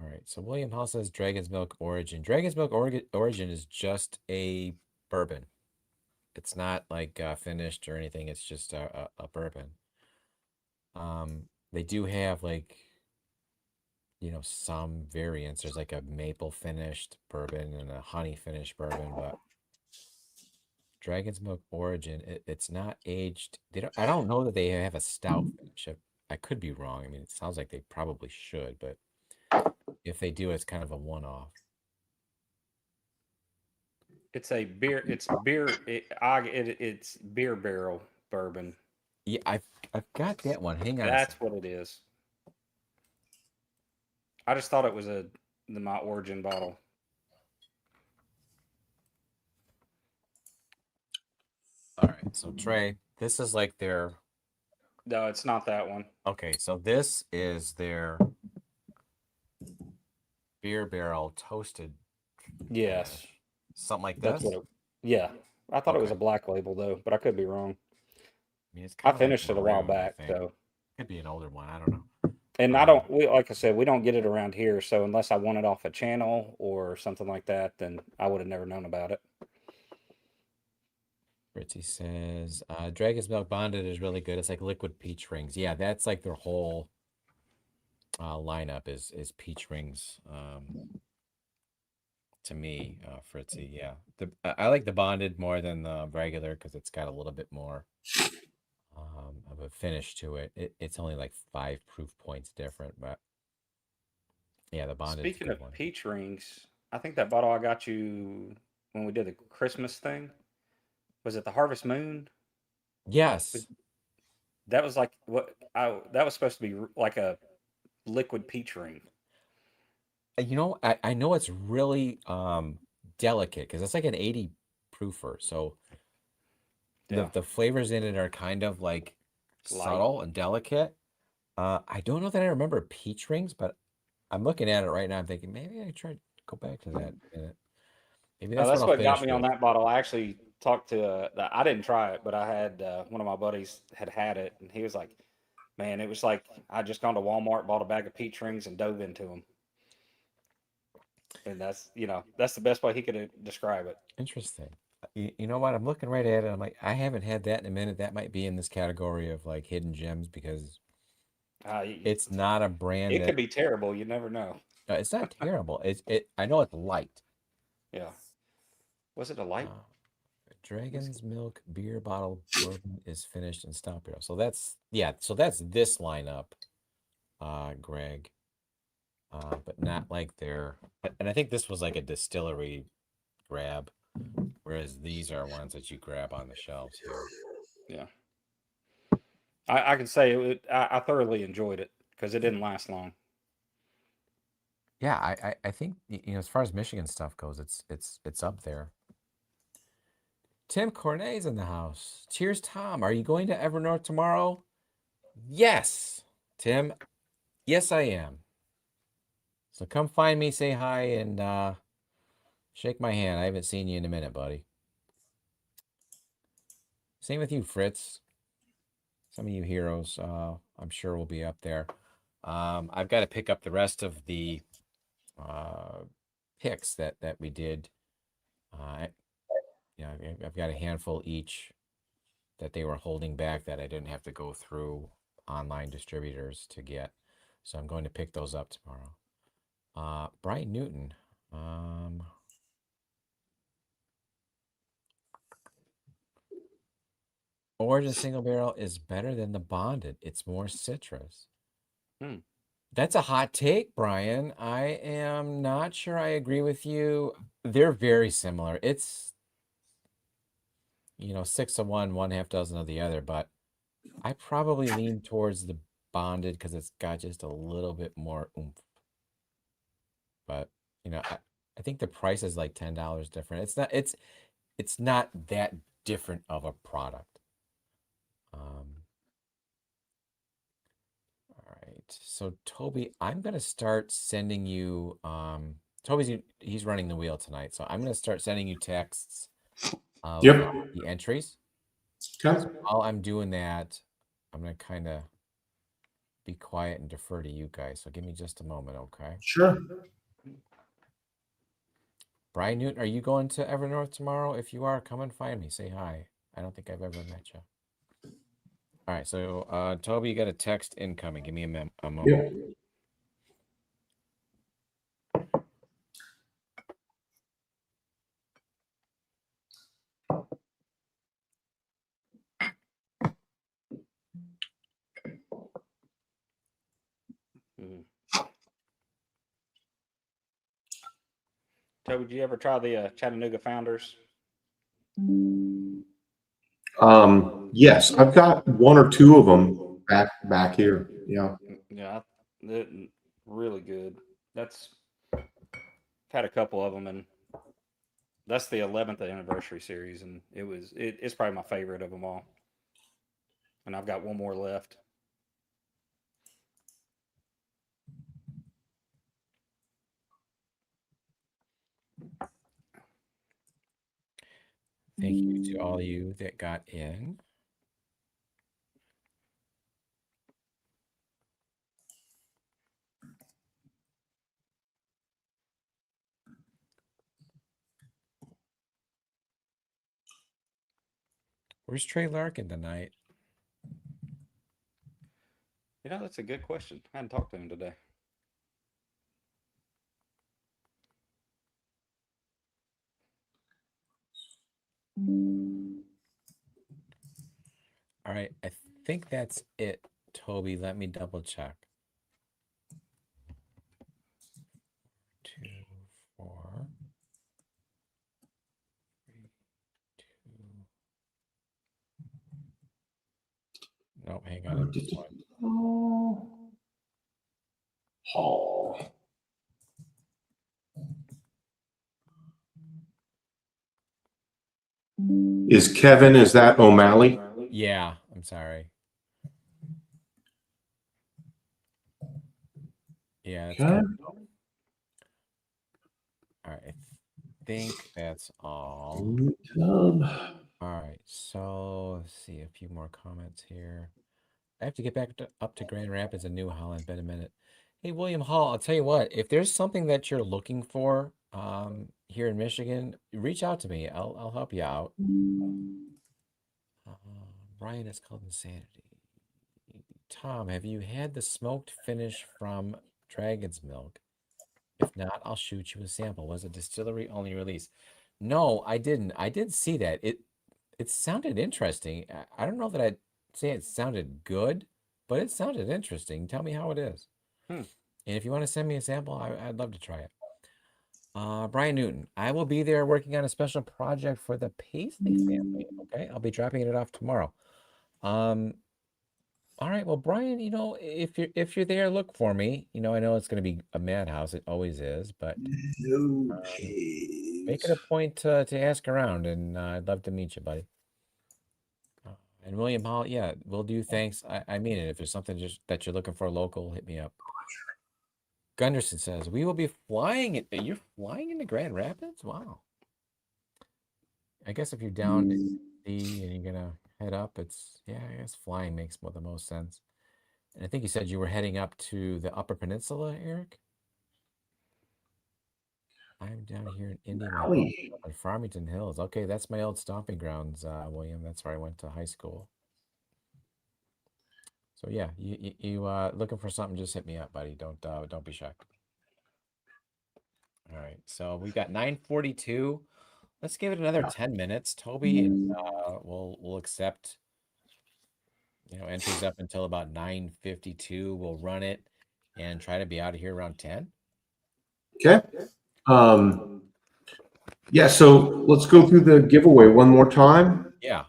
All right, so William Hall says Dragon's Milk Origin. Dragon's Milk Origin is just a bourbon. It's not like finished or anything. It's just a bourbon. They do have like, some variants. There's like a maple finished bourbon and a honey finished bourbon, but Dragon's Milk Origin, it's not aged. I don't know that they have a stout finish. I could be wrong. I mean, it sounds like they probably should, but if they do, it's kind of a one-off. It's a beer. It's beer barrel bourbon. Yeah, I've got that one. Hang on a That's second. what it is. I just thought it was my Origin bottle. All right, so Trey, this is like their. No, it's not that one. Okay, so this is their beer barrel toasted Yes, finish. Something like that's this. what it. Yeah, I thought it was a Okay. black label though, but I could be wrong. I mean, it's I kind of like finished it a while maroon, I back, think. so. Could be an older one. I don't know. And I don't. Like I said, we don't get it around here. So unless I want it off a channel or something like that, then I would have never known about it. Fritzy says, Dragon's Milk Bonded is really good. It's like liquid peach rings. Yeah, that's like their whole lineup is peach rings. To me, Fritzy, yeah. I like the Bonded more than the regular because it's got a little bit more of a finish to it. It's only like 5 proof points different, but yeah, the Bonded is a Speaking good of one. peach rings, I think that bottle I got you when we did the Christmas thing was it the Harvest Moon? Yes. That was like that was supposed to be like a liquid peach ring. You know, I know it's really delicate because it's like an 80 proofer. So Yeah, the flavors in it are kind of like it's light. subtle and delicate. I don't know that I remember peach rings, but I'm looking at it right now. I'm thinking maybe I tried go back to that in it. Maybe that's what That's I'll what got finish me on with. that bottle. I actually talked to. I didn't try it, but I had one of my buddies had it, and he was like, "Man, it was like I just gone to Walmart, bought a bag of peach rings, and dove into them." And that's the best way he could describe it. Interesting. You know what? I'm looking right at it. I'm like, I haven't had that in a minute. That might be in this category of like hidden gems because it's not a brand It could that be terrible. You never know. it's not terrible. It. I know it's light. Yeah. Was it a light Uh, whiskey? Dragon's Milk beer bottle bourbon is finished in stout barrel. So that's So that's this lineup, Greg. But not like their. And I think this was like a distillery grab, whereas these are ones that you grab on the shelves here. Yeah. I can say I thoroughly enjoyed it because it didn't last long. Yeah, I think as far as Michigan stuff goes, it's up there. Tim Cornet's in the house. Cheers, Tom. Are you going to Evernorth tomorrow? Yes, Tim. Yes, I am. So come find me, say hi, and shake my hand. I haven't seen you in a minute, buddy. Same with you, Fritz. Some of you heroes, I'm sure will be up there. I've got to pick up the rest of the picks that we did. I've got a handful each that they were holding back that I didn't have to go through online distributors to get. So I'm going to pick those up tomorrow. Brian Newton. Origin single barrel is better than the bonded. It's more citrus. Hmm. That's a hot take, Brian. I am not sure I agree with you. They're very similar. It's 6 of one, one half dozen of the other, but I probably lean towards the bonded because it's got just a little bit more oomph. But I think the price is like $10 different. It's not that different of a product. All right. So Toby, I'm gonna start sending you he's running the wheel tonight, so I'm gonna start sending you texts of Yep. the entries. Okay. So while I'm doing that, I'm gonna kind of be quiet and defer to you guys. So give me just a moment, okay? Sure. Brian Newton, are you going to Evernorth tomorrow? If you are, come and find me. Say hi. I don't think I've ever met you. All right, so Toby, you got a text incoming. Give me a moment. Yep. Mhm. Toby, did you ever try the Chattanooga Founders? Yes, I've got one or two of them back here. Yeah. Yeah, really good. That's had a couple of them, and that's the 11th anniversary series, and it's probably my favorite of them all. And I've got one more left. Thank you to all you that got in. Where's Trey Larkin tonight? That's a good question. I hadn't talked to him today. All right, I think that's it, Toby. Let me double check. 2, 4, 3, 2, No, hang on. Hall. Is Kevin, is that O'Malley? Yeah, I'm sorry. Yeah, that's Okay. all right. I think that's all. Um, All right, so let's see a few more comments here. I have to get back up to Grand Rapids and New Holland. Been a minute. Hey, William Hall, I'll tell you what. If there's something that you're looking for here in Michigan, reach out to me. I'll help you out. Uh, Brian, it's called Insanity. Tom, have you had the smoked finish from Dragon's Milk? If not, I'll shoot you a sample. Was a distillery only release? No, I didn't. I did see that. It sounded interesting. I don't know that I'd say it sounded good, but it sounded interesting. Tell me how it is. Hmm. And if you want to send me a sample, I'd love to try it. Brian Newton, I will be there working on a special project for the Paisley family. Okay, I'll be dropping it off tomorrow. All right, well, Brian, if you're there, look for me. I know it's going to be a madhouse. It always is, but make it a point to ask around, and I'd love to meet you, buddy. And William Hall, yeah, will do. Thanks. I mean it. If there's something just that you're looking for local, hit me up. Gunderson says we will be flying it. You're flying into Grand Rapids? Wow. I guess if you're down to see and you're gonna head up, I guess flying makes the most sense. And I think you said you were heading up to the Upper Peninsula, Eric. I'm down here in Indy, in Farmington Hills. Okay, that's my old stomping grounds, William. That's where I went to high school. So yeah, you looking for something? Just hit me up, buddy. Don't be shy. All right, so we've got 9:42. Let's give it another 10 minutes, Toby, and we'll accept entries up until about 9:52. We'll run it and try to be out of here around 10. Okay. Yeah, so let's go through the giveaway one more time. Yeah.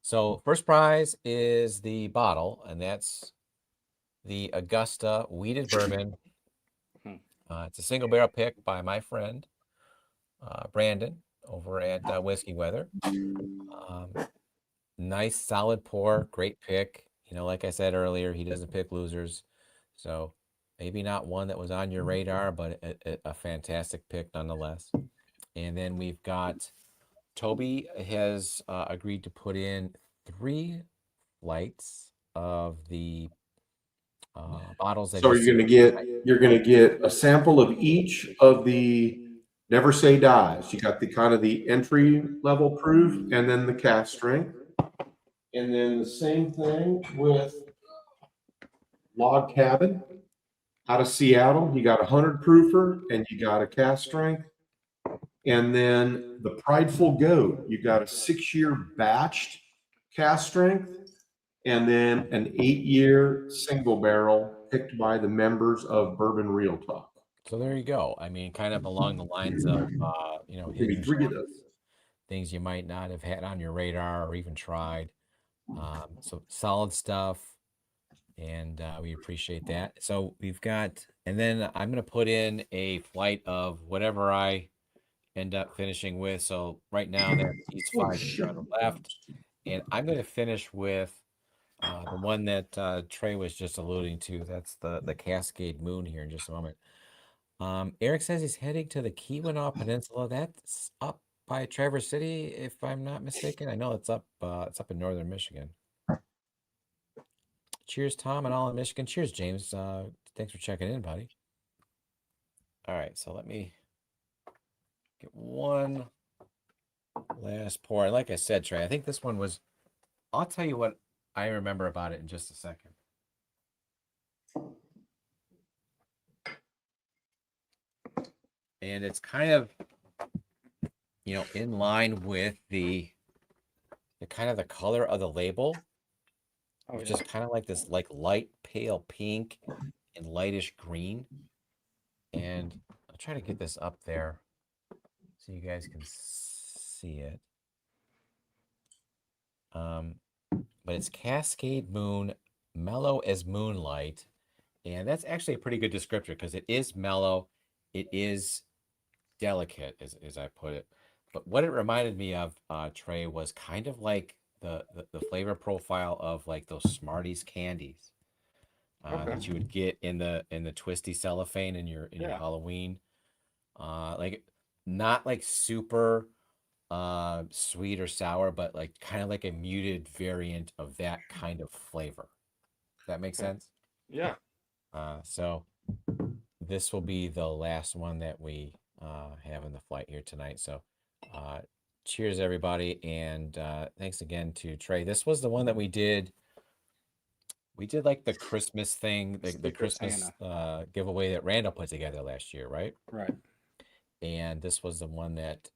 So first prize is the bottle, and that's the Augusta Wheated Bourbon. It's a single barrel pick by my friend Brandon over at Whiskey Weather. Nice solid pour, great pick. Like I said earlier, he doesn't pick losers. So maybe not one that was on your radar, but a fantastic pick nonetheless. And then we've got Toby has agreed to put in 3 flights of the bottles that So you're gonna get a sample of each of the Never Say Dies. You got the kind of the entry level proof and then the cast strength. And then the same thing with Log Cabin out of Seattle. You got a 100 proofer and you got a cast strength. And then the Prideful Goat, you got a 6-year batched cast strength, and then an 8-year single barrel picked by the members of Bourbon Real Talk. So there you go. I mean, kind of along the lines of hidden 3 of gems, those. things you might not have had on your radar or even tried. So solid stuff, and we appreciate that. So we've got, and then I'm going to put in a flight of whatever I end up finishing with. So right now these 5 are on the left, and I'm going to finish with the one that Trey was just alluding to. That's the Cascade Moon here in just a moment. Eric says he's heading to the Keweenaw Peninsula. That's up by Traverse City, if I'm not mistaken. I know it's up in northern Michigan. Cheers, Tom, and all in Michigan. Cheers, James. Thanks for checking in, buddy. All right, so let me get one last pour. Like I said, Trey, I think this one was. I'll tell you what I remember about it in just a second. And it's kind of, in line with the kind of the color of the label, which is kind of like this light pale pink and lightish green. And I'll try to get this up there so you guys can see it. but it's Cascade Moon, mellow as moonlight. And that's actually a pretty good descriptor because it is mellow. It is delicate, as I put it. But what it reminded me of, Trey, was kind of like the flavor profile of like those Smarties candies Okay. that you would get in the twisty cellophane in your Yeah. Halloween. Like not like super sweet or sour, but like kind of like a muted variant of that kind of flavor. That makes Okay. sense? Yeah. So this will be the last one that we have in the flight here tonight. So uh, cheers, everybody. And thanks again to Trey. This was the one that we did. We did like the Christmas thing, the Secret Christmas Santa. giveaway that Randall put together last year, right? Right. And this was the one that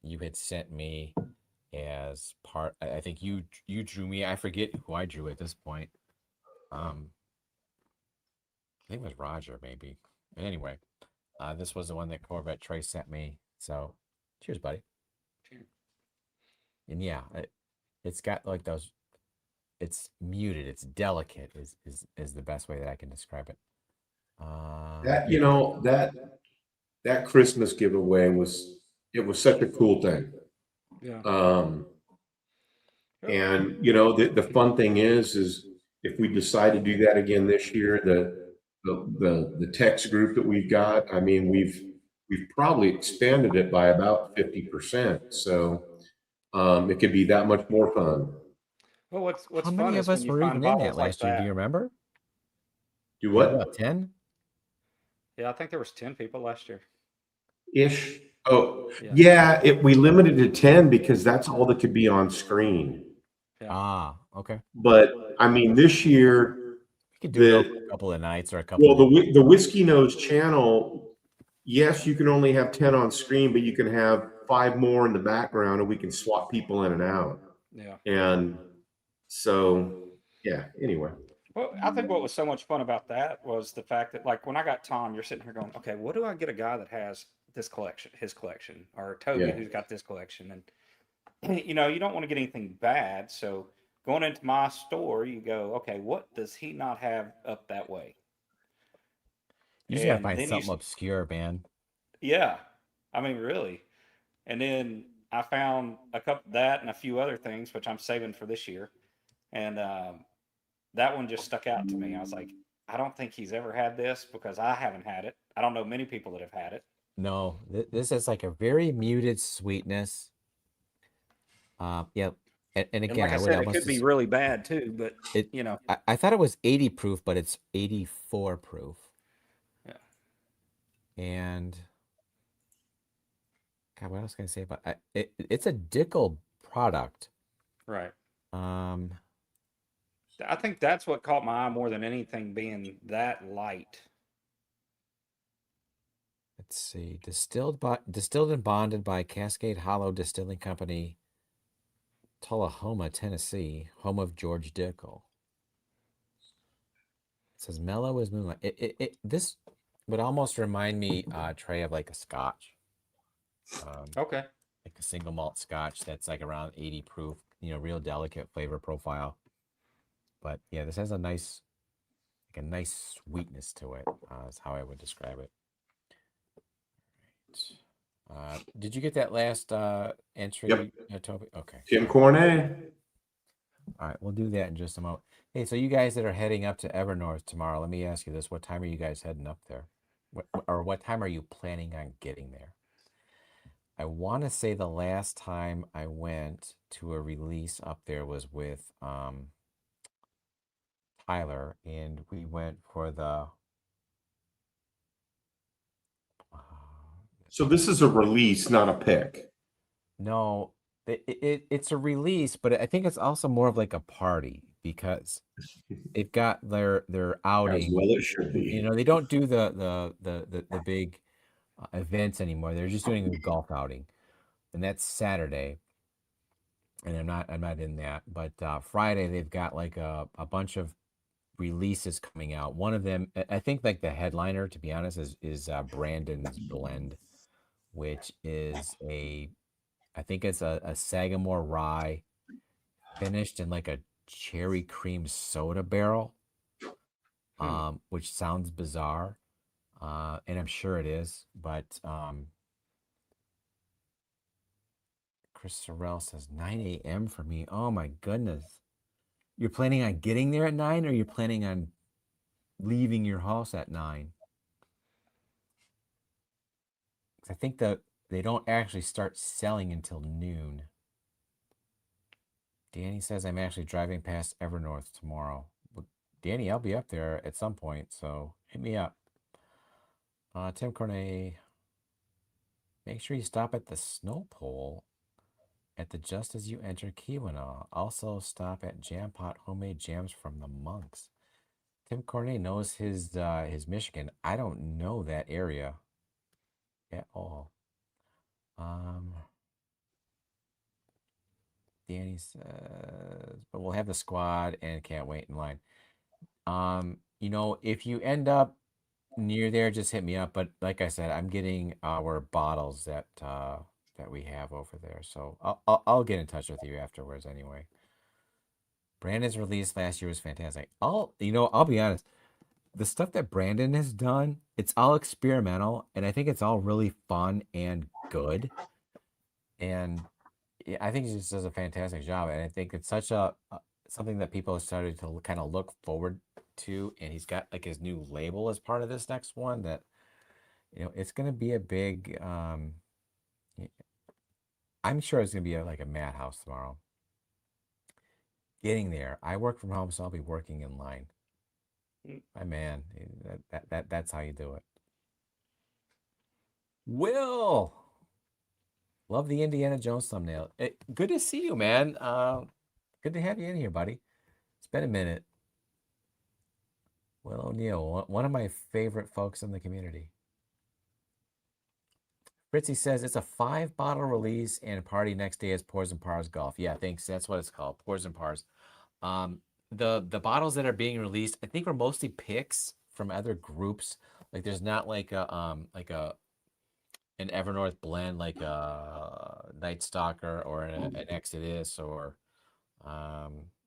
you had sent me as part. I think you drew me. I forget who I drew at this point. I think it was Roger, maybe. But anyway, this was the one that Corvette Trey sent me. So, cheers, buddy. Cheers. And yeah, it's got like those. It's muted. It's delicate. Is the best way that I can describe it. That Yeah. that Christmas giveaway was such a cool thing. Yeah. And the fun thing is if we decide to do that again this year, the text group that we've got, I mean, we've probably expanded it by about 50%. So it could be that much more fun. Well, what's How fun many is of when us you were find even in that bottles like last year? Do you that. remember? Do Maybe what? about 10? Yeah, I think there was 10 people last year. Ish. Oh, Yeah. yeah. We limited to 10 because that's all that could be on screen. Yeah. Ah, okay. But I mean, this year, We could do it over a couple of nights or a couple well, of days. the Whiskey Nose channel, yes, you can only have 10 on screen, but you can have 5 more in the background and we can swap people in and out. Yeah. And so, yeah, anyway. Well, I think what was so much fun about that was the fact that, like, when I got Tom, you're sitting here going, okay, what do I get a guy that has this collection, his collection, or Toby Yeah. who's got this collection? And, you don't want to get anything bad. So going into my store, you go, okay, what does he not have up that way? You just gotta And find then something obscure, man. yeah, I mean, really. And then I found a couple that and a few other things, which I'm saving for this year. And that one just stuck out to me. I was like, I don't think he's ever had this because I haven't had it. I don't know many people that have had it. No, this is like a very muted sweetness. Yeah, and And again, like I I would said, it could be really bad too, but it. I thought it was 80 proof, but it's 84 proof. Yeah. And God, what else can I say about it? It's a Dickel product. Right. Um, I think that's what caught my eye more than anything, being that light. let's see, distilled and bonded by Cascade Hollow Distilling Company, Tullahoma, Tennessee, home of George Dickel. It says mellow as moonlight. This would almost remind me, Trey, of like a Scotch. Okay. Like a single malt Scotch that's like around 80 proof. Real delicate flavor profile. But yeah, this has a nice sweetness to it. Is how I would describe it. Did you get that last entry, Yep. Toby? Okay. Tim Cornet. All right, we'll do that in just a moment. Hey, so you guys that are heading up to Evernorth tomorrow, let me ask you this: what time are you guys heading up there? What time are you planning on getting there? I want to say the last time I went to a release up there was with Tyler, and we went for the. So this is a release, not a pick. No, it's a release, but I think it's also more of like a party because they've got their As outing. well it should be. They don't do the big events anymore. They're just doing a golf outing, and that's Saturday. And I'm not in that, but Friday they've got like a bunch of releases coming out. One of them, I think, like the headliner, to be honest, is Brandon's Blend, which is I think it's a Sagamore rye finished in like a cherry cream soda barrel, which sounds bizarre, and I'm sure it is, but Chris Sorrell says 9 a.m. for me. Oh my goodness. You're planning on getting there at 9, or you're planning on leaving your house at 9? 'Cause I think that they don't actually start selling until noon. Danny says I'm actually driving past Evernorth tomorrow. Well, Danny, I'll be up there at some point, so hit me up. Tim Cornet, make sure you stop at the Snow Pole at the just as you enter Keweenaw. Also stop at Jam Pot Homemade Jams from the Monks. Tim Cornet knows his Michigan. I don't know that area at all. Danny says, but we'll have the squad and can't wait in line. If you end up near there, just hit me up. But like I said, I'm getting our bottles that we have over there, so I'll get in touch with you afterwards anyway. Brandon's release last year was fantastic. I'll be honest. The stuff that Brandon has done, it's all experimental, and I think it's all really fun and good. And I think he just does a fantastic job, and I think it's such something that people have started to kind of look forward to. And he's got like his new label as part of this next one that it's going to be a big. I'm sure it's going to be like a madhouse tomorrow. Getting there, I work from home, so I'll be working in line. My man, that's how you do it. Will, love the Indiana Jones thumbnail. Good to see you, man. Good to have you in here, buddy. It's been a minute. Will O'Neill, one of my favorite folks in the community. Fritzy says it's a 5-bottle release and party next day is Pours and Pars Golf. Yeah, thanks. That's what it's called, Pours and Pars. The bottles that are being released, I think, are mostly picks from other groups. Like there's not like an Evernorth blend like a Night Stalker or an Exodus or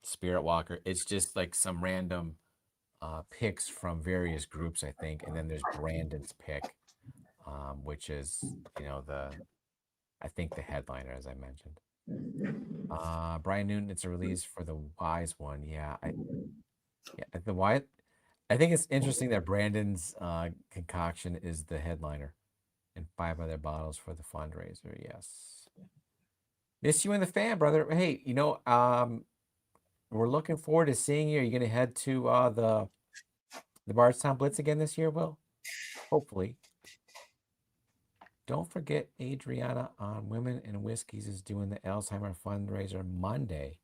Spirit Walker. It's just like some random picks from various groups, I think, and then there's Brandon's pick, which is I think the headliner, as I mentioned. Brian Newton, it's a release for the Wise one. Yeah, the Wise. I think it's interesting that Brandon's concoction is the headliner, and 5 other bottles for the fundraiser. Yes, miss you in the fan, brother. Hey, we're looking forward to seeing you. Are you going to head to the Bardstown Blitz again this year, Will? Hopefully. Don't forget Adriana on Women and Whiskeys is doing the Alzheimer fundraiser Monday.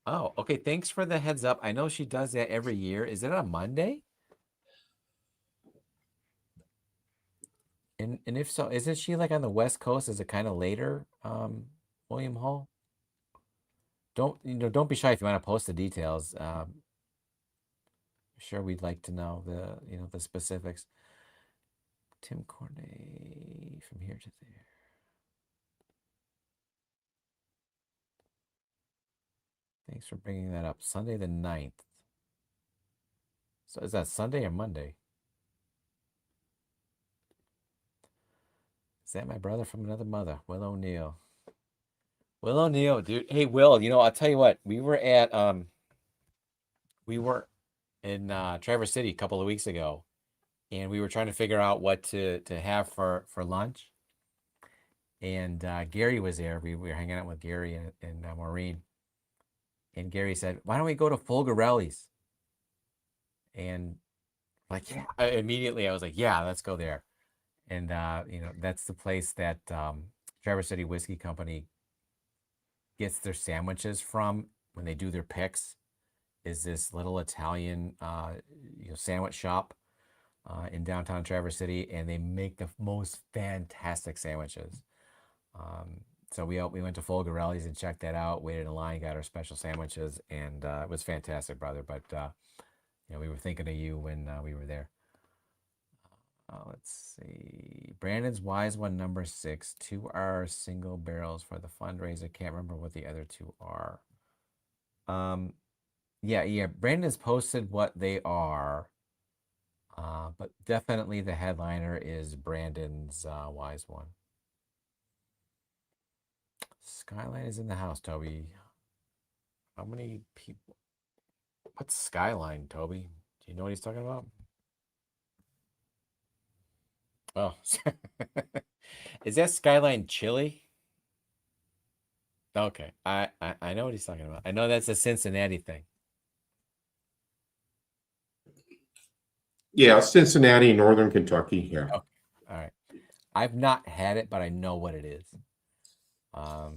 Oh, okay. Thanks for the heads up. I know she does that every year. Is it on Monday? And if so, isn't she like on the West Coast? Is it kind of later, William Hall? Don't be shy if you want to post the details. Sure, we'd like to know the specifics. Tim Cornet from here to there. Thanks for bringing that up. Sunday the 9th. So is that Sunday or Monday? Is that my brother from another mother? Will O'Neill. Will O'Neill, dude. Hey, Will, I'll tell you what. We were in Traverse City a couple of weeks ago, and we were trying to figure out what to have for lunch. And Gary was there. We were hanging out with Gary and Maureen. And Gary said, "Why don't we go to Folgarelli's?" And immediately I was like, "Yeah, let's go there." And that's the place that Traverse City Whiskey Company gets their sandwiches from when they do their picks. Is this little Italian sandwich shop in downtown Traverse City, and they make the most fantastic sandwiches. So we went to Folgarelli's and checked that out, waited in line, got our special sandwiches, and it was fantastic, brother. But we were thinking of you when we were there. Let's see. Brandon's Wise One number 6. 2 are single barrels for the fundraiser. Can't remember what the other 2 are. Yeah. Brandon's posted what they are. But definitely the headliner is Brandon's Wise One. Skyline is in the house, Toby. How many people? What's Skyline, Toby? Do you know what he's talking about? Oh, is that Skyline chili? Okay, I know what he's talking about. I know that's a Cincinnati thing. Yeah, Cincinnati, Northern Kentucky. Yeah. Okay, all right. I've not had it, but I know what it is. All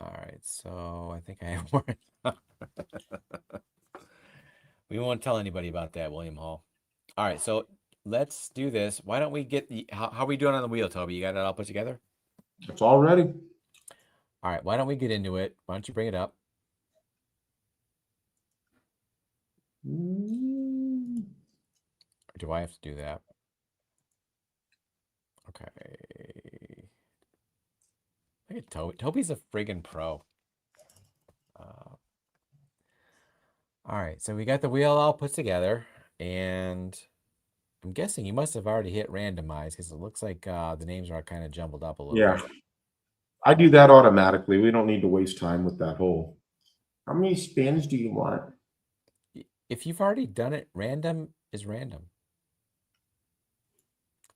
right, so I think I have more. We won't tell anybody about that, William Hall. All right, so let's do this. Why don't we get the how are we doing on the wheel, Toby? You got it all put together? It's all ready. All right, why don't we get into it? Why don't you bring it up? Or do I have to do that? Okay. Look at Toby. Toby's a friggin' pro. All right, so we got the wheel all put together, and I'm guessing you must have already hit randomize because it looks like the names are kind of jumbled up a little Yeah. bit. I do that automatically. We don't need to waste time with that whole. How many spins do you want? If you've already done it, random is random.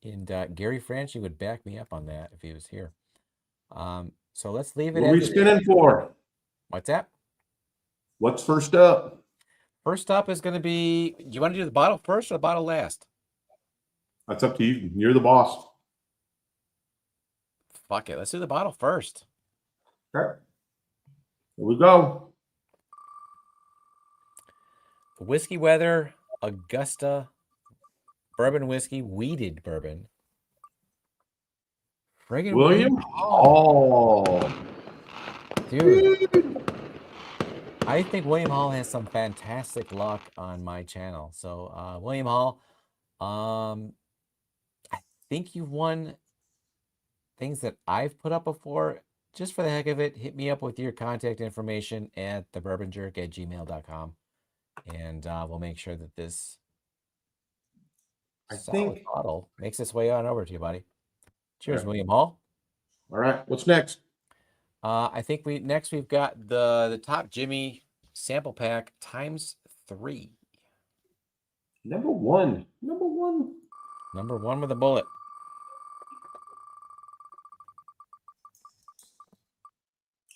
And Gary Franchi would back me up on that if he was here. So let's leave it What are we as spinning for? What's that? What's first up? First up is going to be, do you want to do the bottle first or the bottle last? That's up to you. You're the boss. Fuck it. Let's do the bottle first. Okay. Here we go. Whiskey Weather, Augusta, bourbon whiskey, weeded bourbon. Friggin' William Hall. Dude. I think William Hall has some fantastic luck on my channel. So, William Hall, I think you've won things that I've put up before. Just for the heck of it, hit me up with your contact information at thebourbonjerk@gmail.com. And we'll make sure that this solid bottle makes its way on over to you, buddy. Cheers, William Hall. All right. What's next? I think we've got the Top Jimmy sample pack ×3. Number one. Number one with a bullet.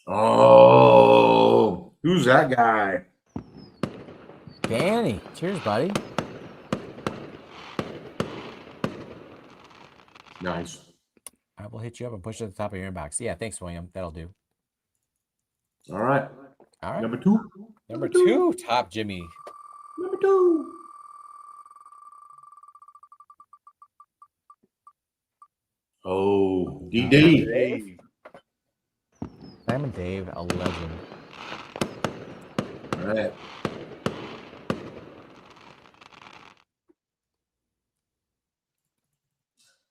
Oh, who's that guy? Danny. Cheers, buddy. Nice. I will hit you up and push it at the top of your inbox. Yeah, thanks, William. That'll do. All right. All right. Number two. Number two, Top Jimmy. Number two. Oh, DD. Simon Dave, a legend. All right.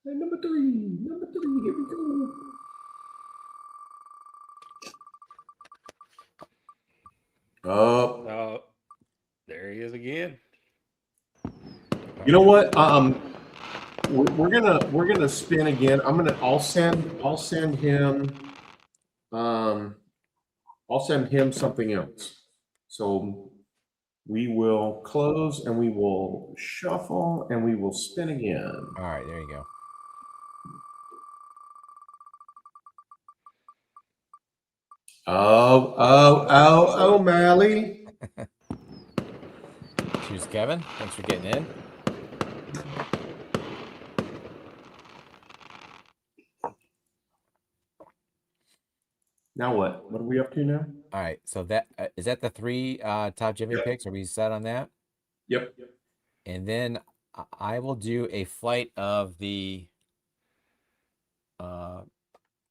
And number three. Here we go. Oh, there he is again. You know what? We're gonna spin again. I'll send him something else. So we will close and we will shuffle and we will spin again. All right, there you go. Oh, Mally. Cheers, Kevin. Thanks for getting in. Now what? What are we up to now? All right, so that is that the three Top Jimmy picks? Are we set on that? Yep. And then I will do a flight of the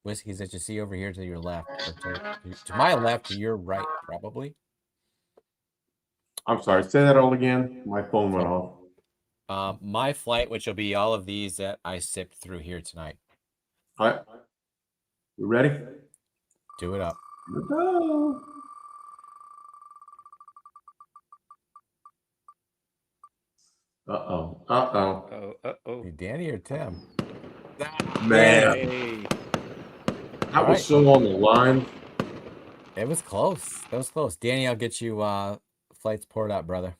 whiskeys that you see over here to your left, or to my left, to your right, probably. I'm sorry. Say that all again. My phone went off. My flight, which will be all of these that I sipped through here tonight. All right. You ready? Do it up. Here we go. Uh-oh. Oh. Hey, Danny or Tim? Man, Hey. that All was right. so on the line. It was close. That was close. Danny, I'll get you flights poured up, brother.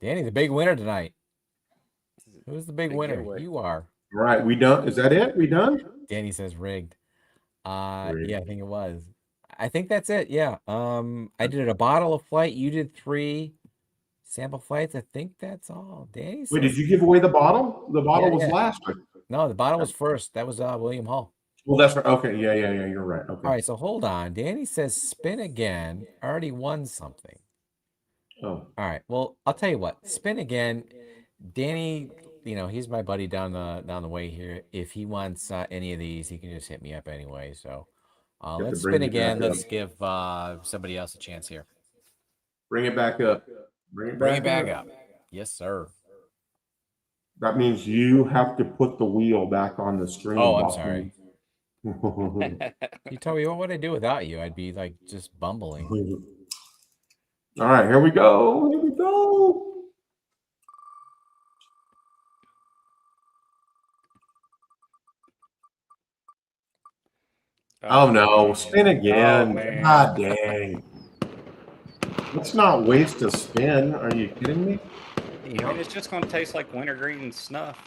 Danny, the big winner tonight. Who's the big winner? giveaway. You are. All right, we done? Is that it? We done? Danny says rigged. Rigged. Yeah, I think it was. I think that's it. Yeah. I did a bottle of flight. You did 3 sample flights. I think that's all. Danny Wait, did says, you give away the bottle? The bottle was yeah. last week. No, the bottle was first. That was William Hall. Well, that's right. Okay, yeah. You're right. Okay. All right, so hold on. Danny says spin again. Already won something. Oh, All right. Well, I'll tell you what. Spin again. Danny, he's my buddy down the way here. If he wants any of these, he can just hit me up anyway. So have to let's bring spin it again. back up. Let's give somebody else a chance here. Bring it back up. Bring Bring it back up. Yes, sir. That means you have to put the wheel back on the screen. Oh, I'm Boston. sorry. You told me what would I do without you? I'd be like just bumbling. All right, here we go. Here we go. Oh no, man. spin again. Oh, man. God dang. Let's not waste a spin. Are you kidding me? I mean, it's just going to taste like wintergreen snuff.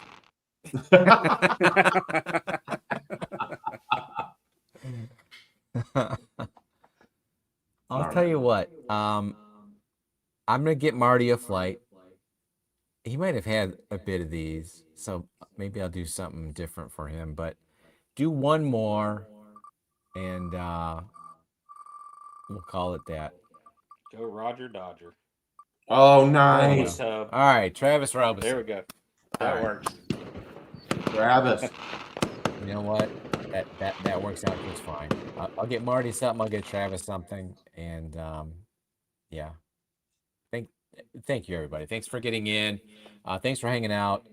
I'll tell you what. I'm gonna get Marty a flight. He might have had a bit of these, so maybe I'll do something different for him. But do one more, and we'll call it that. Go Roger Dodger. Oh, There we nice. go. All right, Travis Robinson. There we go. That All right. works. Travis. You know what? That works out just fine. I'll get Marty something. I'll get Travis something, and yeah. Thank you, everybody. Thanks for getting in. Thanks for hanging out.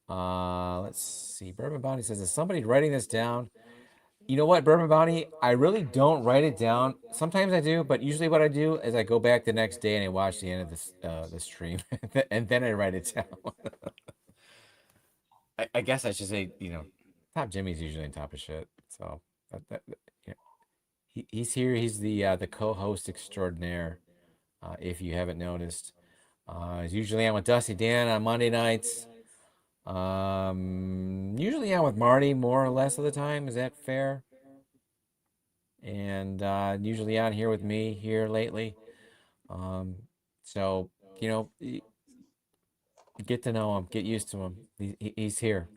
Let's see. Bourbon Bounty says, is somebody writing this down? You know what, Bourbon Bounty? I really don't write it down. Sometimes I do, but usually what I do is I go back the next day and I watch the end of this the stream, and then I write it down. I guess I should say, Top Jimmy's usually on top of shit. So he's here. He's the co-host extraordinaire. If you haven't noticed, he's usually on with Dusty Dan on Monday nights. Usually on with Marty more or less of the time. Is that fair? And usually on here with me here lately. So get to know him, get used to him. He's here.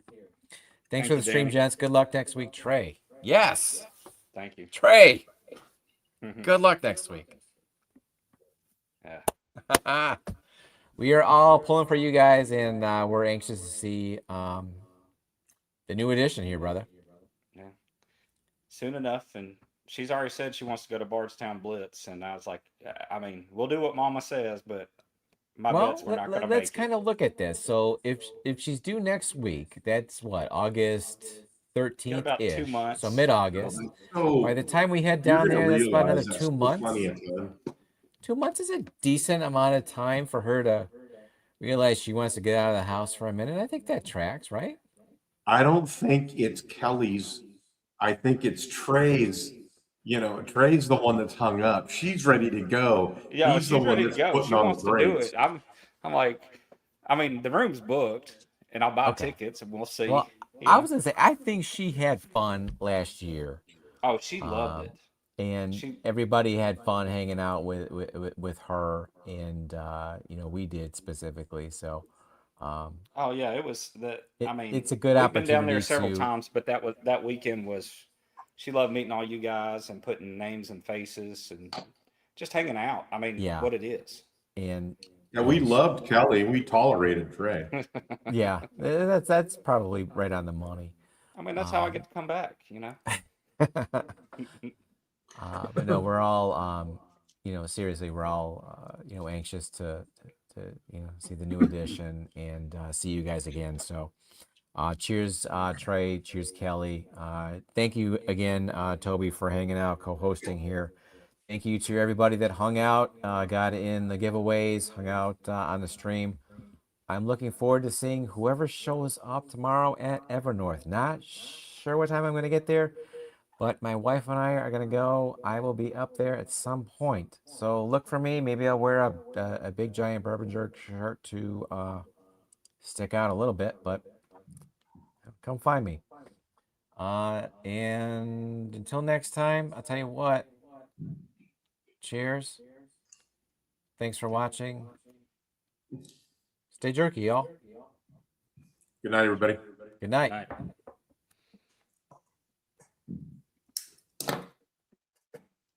Thanks for the stream, gents. Good luck next week, Trey. Yes. Thank you. Trey. Good luck next week. Yeah. We are all pulling for you guys, and we're anxious to see the new edition here, brother. Yeah. Soon enough, and she's already said she wants to go to Bardstown Blitz, and I was like, I mean, we'll do what Mama says, but my bets we're not going to make let's kind of look at this. So if she's due next week, that's what, August 13th about 2 ish. months. So mid-August. So By the time we head down there, that's about another realize 2 that's months. plenty of time. 2 months is a decent amount of time for her to realize she wants to get out of the house for a minute. I think that tracks, right? I don't think it's Kelly's. I think it's Trey's. Trey's the one that's hung up. She's ready to go. Yeah, He's she's the one ready to that's go. putting She on wants the to do brakes. it. I'm like, I mean, the room's booked, and I'll buy tickets, and we'll see. Well, I was gonna say, I think she had fun last year. Oh, she loved it. And everybody had fun hanging out with her, and we did specifically. So, oh yeah, it was that. I mean, it's a good we've been down there opportunity several times, but that weekend was. She loved meeting all you guys and putting names and faces and just hanging out. I mean, what it is. And yeah, we loved Kelly and we tolerated Trey. Yeah, that's probably right on the money. I mean, that's how I get to come back, But no, we're all, seriously, we're all, anxious to see the new edition and see you guys again. So, cheers, Trey. Cheers, Kelly. Thank you again, Toby, for hanging out, co-hosting here. Thank you to everybody that hung out, got in the giveaways, hung out on the stream. I'm looking forward to seeing whoever shows up tomorrow at Evernorth. Not sure what time I'm going to get there, but my wife and I are going to go. I will be up there at some point. So look for me. Maybe I'll wear a big giant Bourbon Jerk shirt to stick out a little bit, but come find me. And until next time, I'll tell you what. Cheers. Thanks for watching. Stay jerky, y'all. Good night, everybody. Good night. Night.